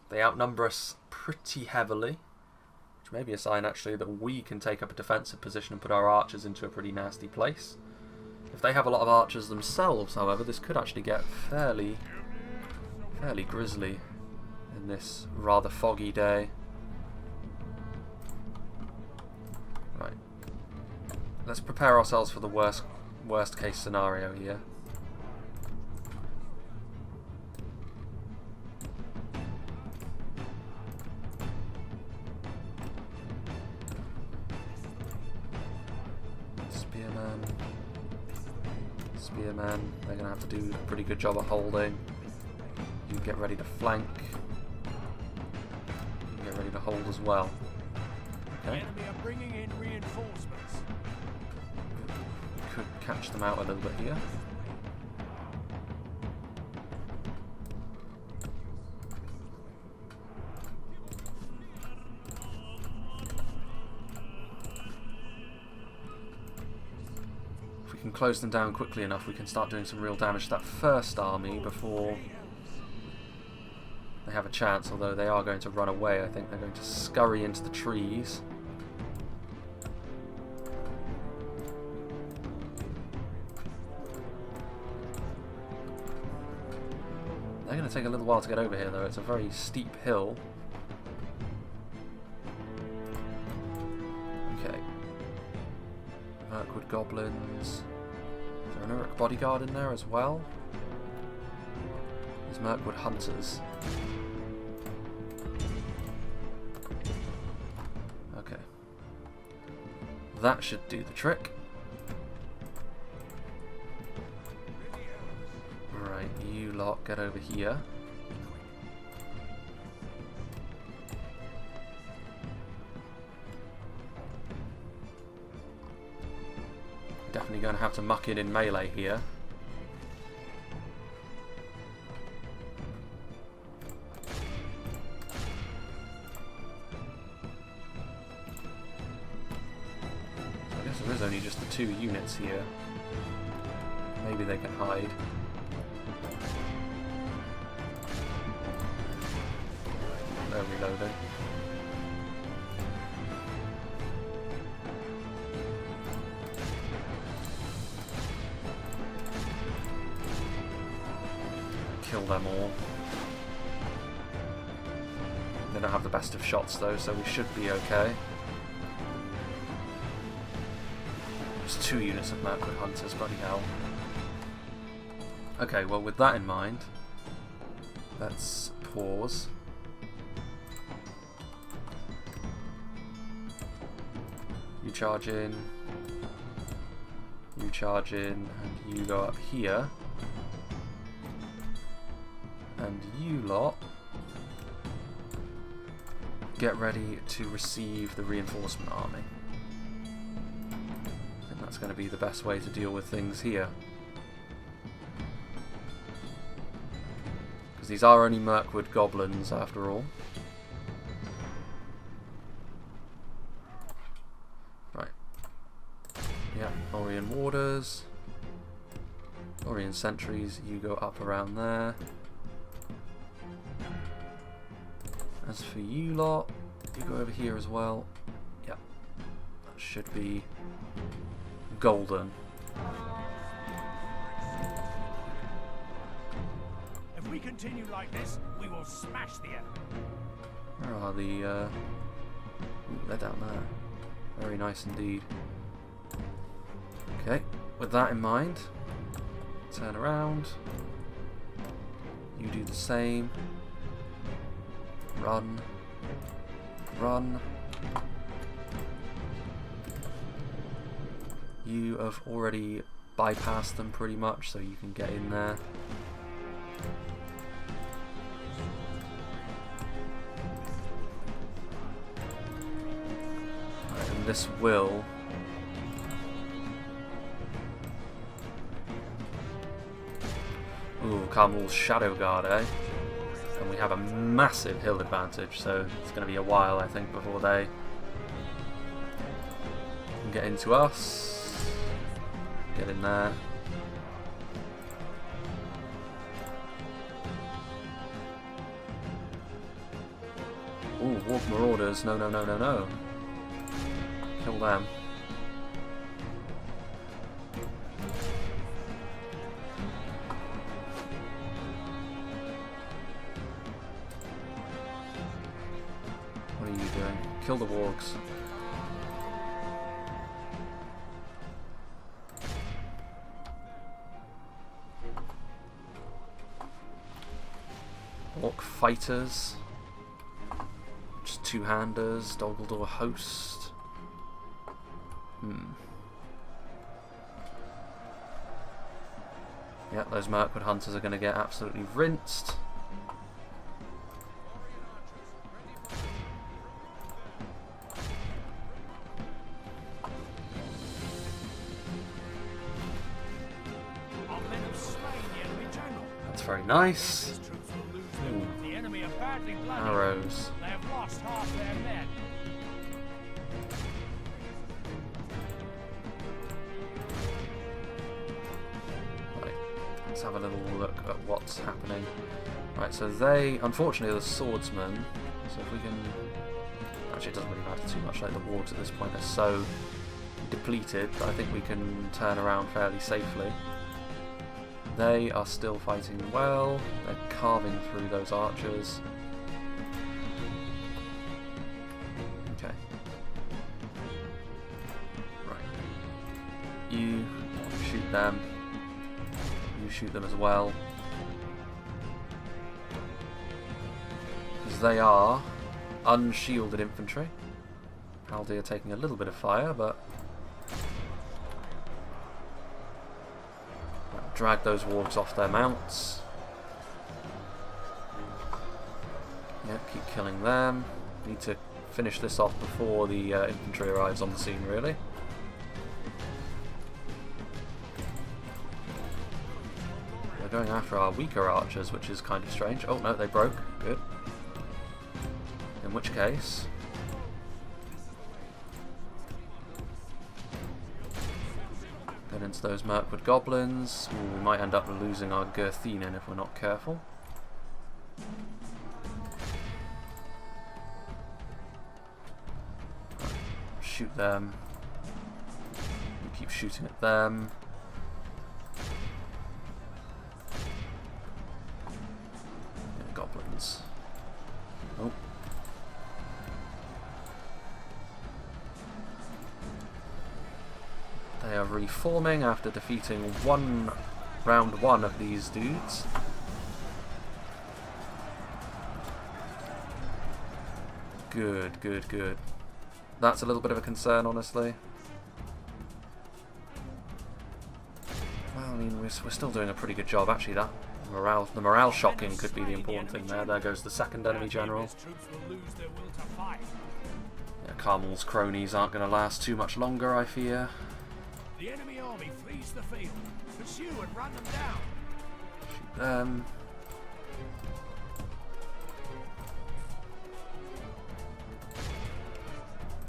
They outnumber us pretty heavily, which may be a sign actually that we can take up a defensive position and put our archers into a pretty nasty place. If they have a lot of archers themselves, however, this could actually get fairly grisly in this rather foggy day. Right. Let's prepare ourselves for the worst case scenario here. Spearmen, they're going to have to do a pretty good job of holding. You get ready to flank. You get ready to hold as well. Okay. The enemy are bringing in reinforcements. Could catch them out a little bit here. If we can close them down quickly enough, we can start doing some real damage to that first army before they have a chance, although they are going to run away. I think they're going to scurry into the trees. They're going to take a little while to get over here, though. It's a very steep hill. Okay. Mirkwood goblins. Is there an Uruk bodyguard in there as well? There's Mirkwood hunters. Okay. That should do the trick. Right, you lot get over here. Definitely going to have to muck in melee here. So I guess there is only just the 2 units here. Maybe they can hide. They're reloading. Kill them all. They don't have the best of shots though, so we should be okay. There's 2 units of Mirkwood hunters, bloody hell. Okay, well with that in mind, Let's pause. You charge in. You charge in, and you go up here. And you lot get ready to receive the reinforcement army. I think that's going to be the best way to deal with things here. Because these are only Mirkwood goblins after all. Right. Yeah, Lothlorien warders. Lothlorien sentries, you go up around there. As for you lot, you go over here as well. Yep, that should be golden. If we continue like this, we will smash the enemy. Where are the... Ooh, they're down there. Very nice indeed. Okay, with that in mind, turn around. You do the same. Run. Run. You have already bypassed them pretty much, so you can get in there. Right, and this will... Ooh, KHAMULS Shadow Guard, eh? And we have a massive hill advantage, so it's going to be a while, I think, before they can get into us. Get in there. Ooh, Warg Marauders. No, no, no, no, no. Kill them. What are you doing? Kill the wargs. Orc fighters. Just two-handers. Doguldur host. Yeah, those Mirkwood hunters are going to get absolutely rinsed. That's very nice. Ooh. The enemy are badly blooded. Arrows. They have lost half their men. Right, let's have a little look at what's happening. Right, so they, unfortunately, are the swordsmen. So if we can... Actually, it doesn't really matter too much. Like, the wargs at this point are so depleted that I think we can turn around fairly safely. They are still fighting well. They're carving through those archers. Okay. Right. You shoot them. You shoot them as well. Because they are unshielded infantry. Haldir taking a little bit of fire, but... drag those wargs off their mounts. Yeah, keep killing them. Need to finish this off before the infantry arrives on the scene, really. They're going after our weaker archers, which is kind of strange. Oh no, they broke. Good. In which case... into those Mirkwood goblins. Ooh, we might end up losing our Gerthinen if we're not careful. Shoot them. We keep shooting at them. Yeah, goblins. Oh. They are reforming after defeating round one of these dudes. Good, good, good. That's a little bit of a concern, honestly. Well, I mean, we're still doing a pretty good job. Actually, the morale shocking could be the important thing there. There goes the second enemy general. Yeah, KHAMULS' cronies aren't going to last too much longer, I fear. The enemy army flees the field. Pursue and run them down. Shoot them.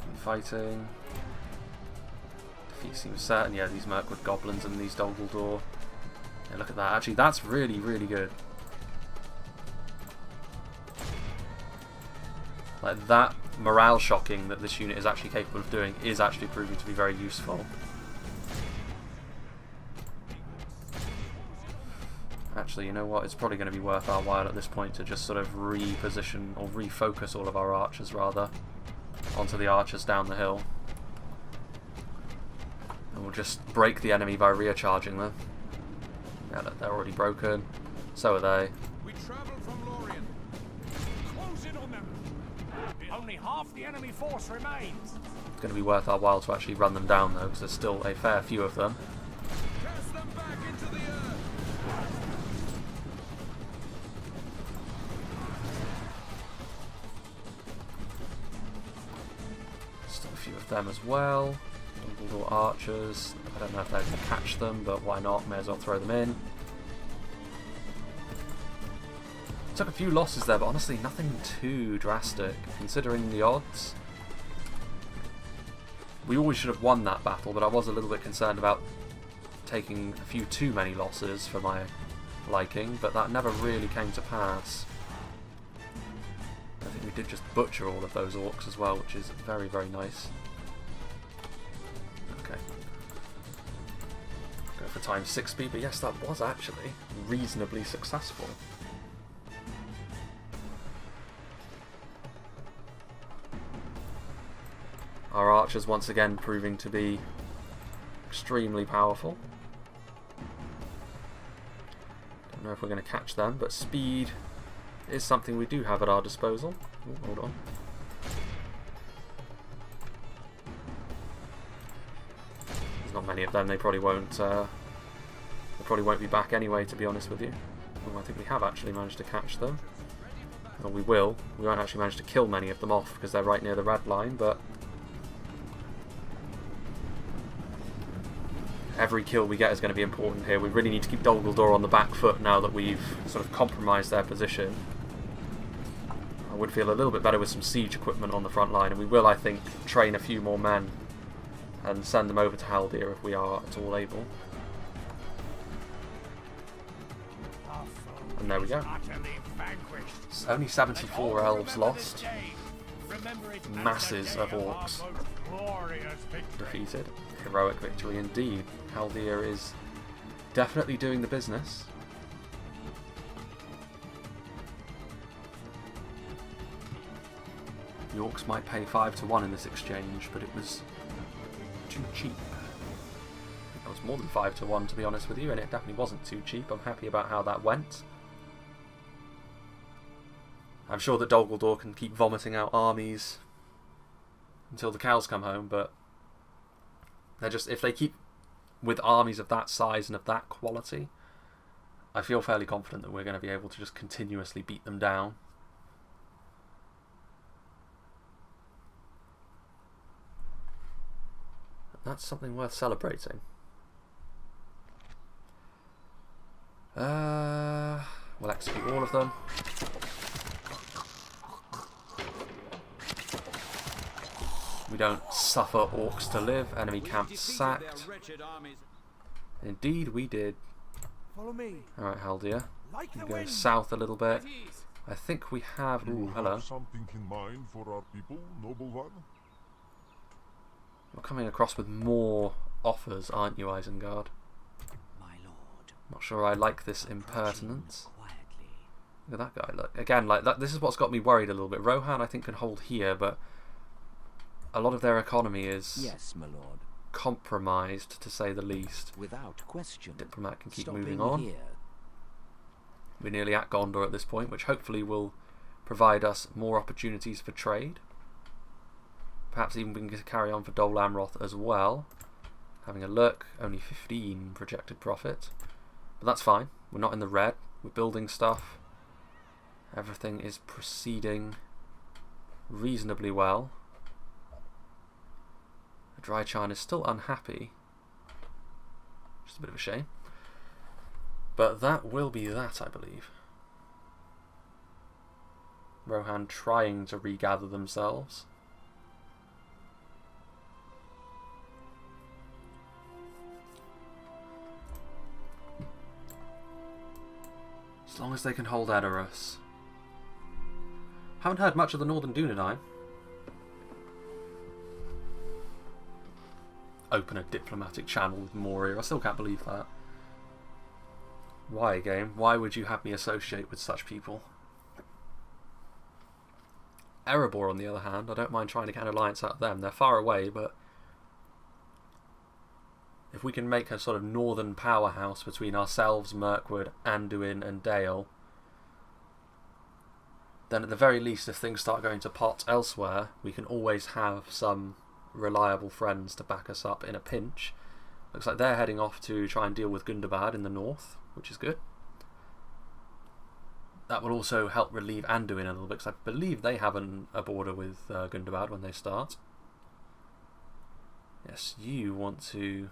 Keep fighting. Defeat seems certain. Yeah, these Mirkwood goblins and these Doguldur. Yeah, look at that. Actually, that's really, really good. Like, that morale shocking that this unit is actually capable of doing is actually proving to be very useful. Actually, you know what? It's probably going to be worth our while at this point to just sort of reposition, or refocus all of our archers, rather, onto the archers down the hill. And we'll just break the enemy by recharging them. Yeah, look, they're already broken. So are they. We travel from Lorien. Close in on them. Only half the enemy force remains. It's going to be worth our while to actually run them down, though, because there's still a fair few of them. Cast them back into the earth. Still a few of them as well. Little archers. I don't know if they're going to catch them, but why not? May as well throw them in. Took a few losses there, but honestly nothing too drastic, considering the odds. We always should have won that battle, but I was a little bit concerned about taking a few too many losses for my liking, but that never really came to pass. I think we did just butcher all of those orcs as well, which is very, very nice. Okay. Go for times 6 speed, but yes, that was actually reasonably successful. Our archers once again proving to be extremely powerful. Don't know if we're going to catch them, but speed is something we do have at our disposal. Ooh, hold on. There's not many of them. They probably won't. They probably won't be back anyway, to be honest with you. Oh, I think we have actually managed to catch them. Well, we will. We won't actually manage to kill many of them off because they're right near the red line, but every kill we get is going to be important here. We really need to keep Doguldur on the back foot now that we've sort of compromised their position. I would feel a little bit better with some siege equipment on the front line, and we will, I think, train a few more men and send them over to Haldir if we are at all able. And there we go. It's only 74 elves lost. Masses of orcs defeated. Heroic victory indeed. Haldir is definitely doing the business. The orcs might pay 5 to 1 in this exchange, but it was too cheap. It was more than 5 to 1, to be honest with you, and it definitely wasn't too cheap. I'm happy about how that went. I'm sure that Doguldur can keep vomiting out armies until the cows come home, but they're just, if they keep with armies of that size and of that quality, I feel fairly confident that we're going to be able to just continuously beat them down. That's something worth celebrating. We'll execute all of them. We don't suffer orcs to live. Enemy camp sacked. Indeed, we did. Follow me. Alright, Haldir. Like We the go wind. south a little bit. I think we have... Ooh, hello. Something in mind for our people, noble one? You're coming across with more offers, aren't you, Isengard? My lord. Not sure I like this impertinence. Quietly. Look at that guy, look. Again, like that. This is what's got me worried a little bit. Rohan, I think, can hold here, but a lot of their economy is Yes, my lord. compromised, to say the least. Without question. Diplomat can keep Stopping moving on. here. We're nearly at Gondor at this point, which hopefully will provide us more opportunities for trade. perhaps even we can carry on for Dol Amroth as well. Having a look, only 15 projected profit. But that's fine, we're not in the red, we're building stuff. Everything is proceeding reasonably well. The Dry Chan is still unhappy. Just a bit of a shame. But that will be that, I believe. Rohan trying to regather themselves. As long as they can hold Edoras. Haven't heard much of the Northern Dunedain. Open a diplomatic channel with Moria. I still can't believe that. Why, game? Why would you have me associate with such people? Erebor, on the other hand, I don't mind trying to get an alliance out of them. They're far away, but if we can make a sort of northern powerhouse between ourselves, Mirkwood, Anduin and Dale, then at the very least, if things start going to pot elsewhere, we can always have some reliable friends to back us up in a pinch. Looks like they're heading off to try and deal with Gundabad in the north, which is good. That will also help relieve Anduin a little bit, because I believe they have a border with Gundabad when they start. Yes, you want to...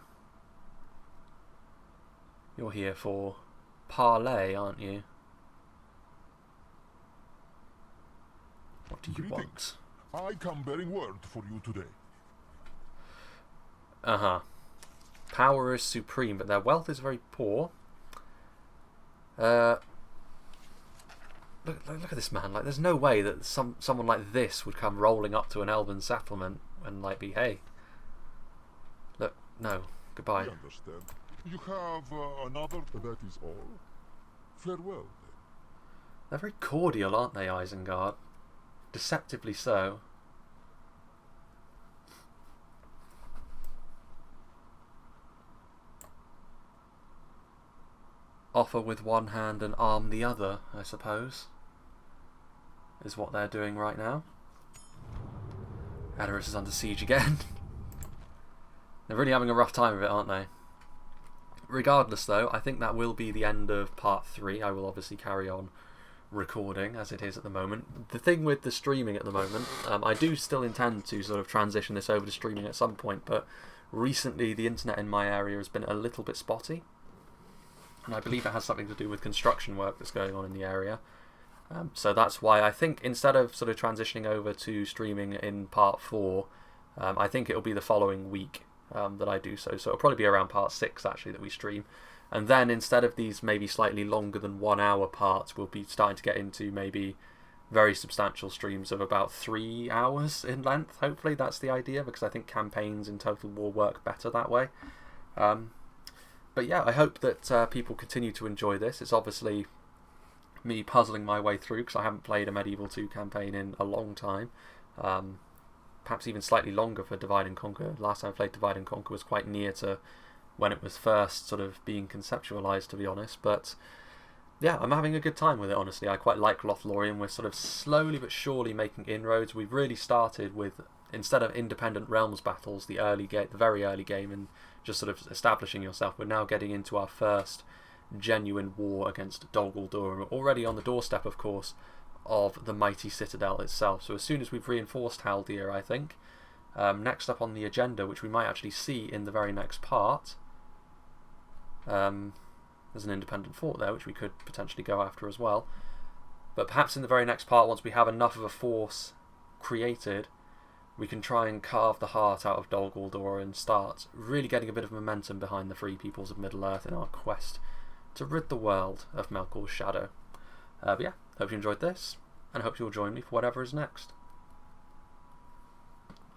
You're here for parley, aren't you? What do you want? I come bearing word for you today. Power is supreme, but their wealth is very poor. Look at this man. Like, there's no way that someone like this would come rolling up to an Elven settlement and like be, hey, look, no, goodbye. I understand. You have another. That is all. Farewell, then. They're very cordial, aren't they, Isengard? Deceptively so. Offer with one hand and arm the other, I suppose, is what they're doing right now. Edoras is under siege again. They're really having a rough time of it, aren't they? Regardless, though, I think that will be the end of part 3. I will obviously carry on recording as it is at the moment. The thing with the streaming at the moment, I do still intend to sort of transition this over to streaming at some point, but recently the internet in my area has been a little bit spotty. And I believe it has something to do with construction work that's going on in the area. So that's why I think instead of sort of transitioning over to streaming in part 4, I think it'll be the following week that I do so. So it'll probably be around part 6 actually that we stream. And then instead of these maybe slightly longer than 1 hour parts, we'll be starting to get into maybe very substantial streams of about 3 hours in length. Hopefully that's the idea, because I think campaigns in Total War work better that way. But yeah, I hope that people continue to enjoy this. It's obviously me puzzling my way through, because I haven't played a Medieval 2 campaign in a long time. Perhaps even slightly longer for Divide and Conquer. Last time I played Divide and Conquer was quite near to when it was first sort of being conceptualised, to be honest. But yeah, I'm having a good time with it, honestly. I quite like Lothlorien. We're sort of slowly but surely making inroads. We've really started with, instead of independent realms battles, the very early game, and just sort of establishing yourself, we're now getting into our first genuine war against Doguldur, and we're already on the doorstep, of course, of the mighty citadel itself. So as soon as we've reinforced Haldir, I think, next up on the agenda, which we might actually see in the very next part, there's an independent fort there, which we could potentially go after as well. But perhaps in the very next part, once we have enough of a force created, we can try and carve the heart out of Dol Guldur and start really getting a bit of momentum behind the free peoples of Middle-earth in our quest to rid the world of Melkor's shadow. But yeah, hope you enjoyed this, and I hope you'll join me for whatever is next.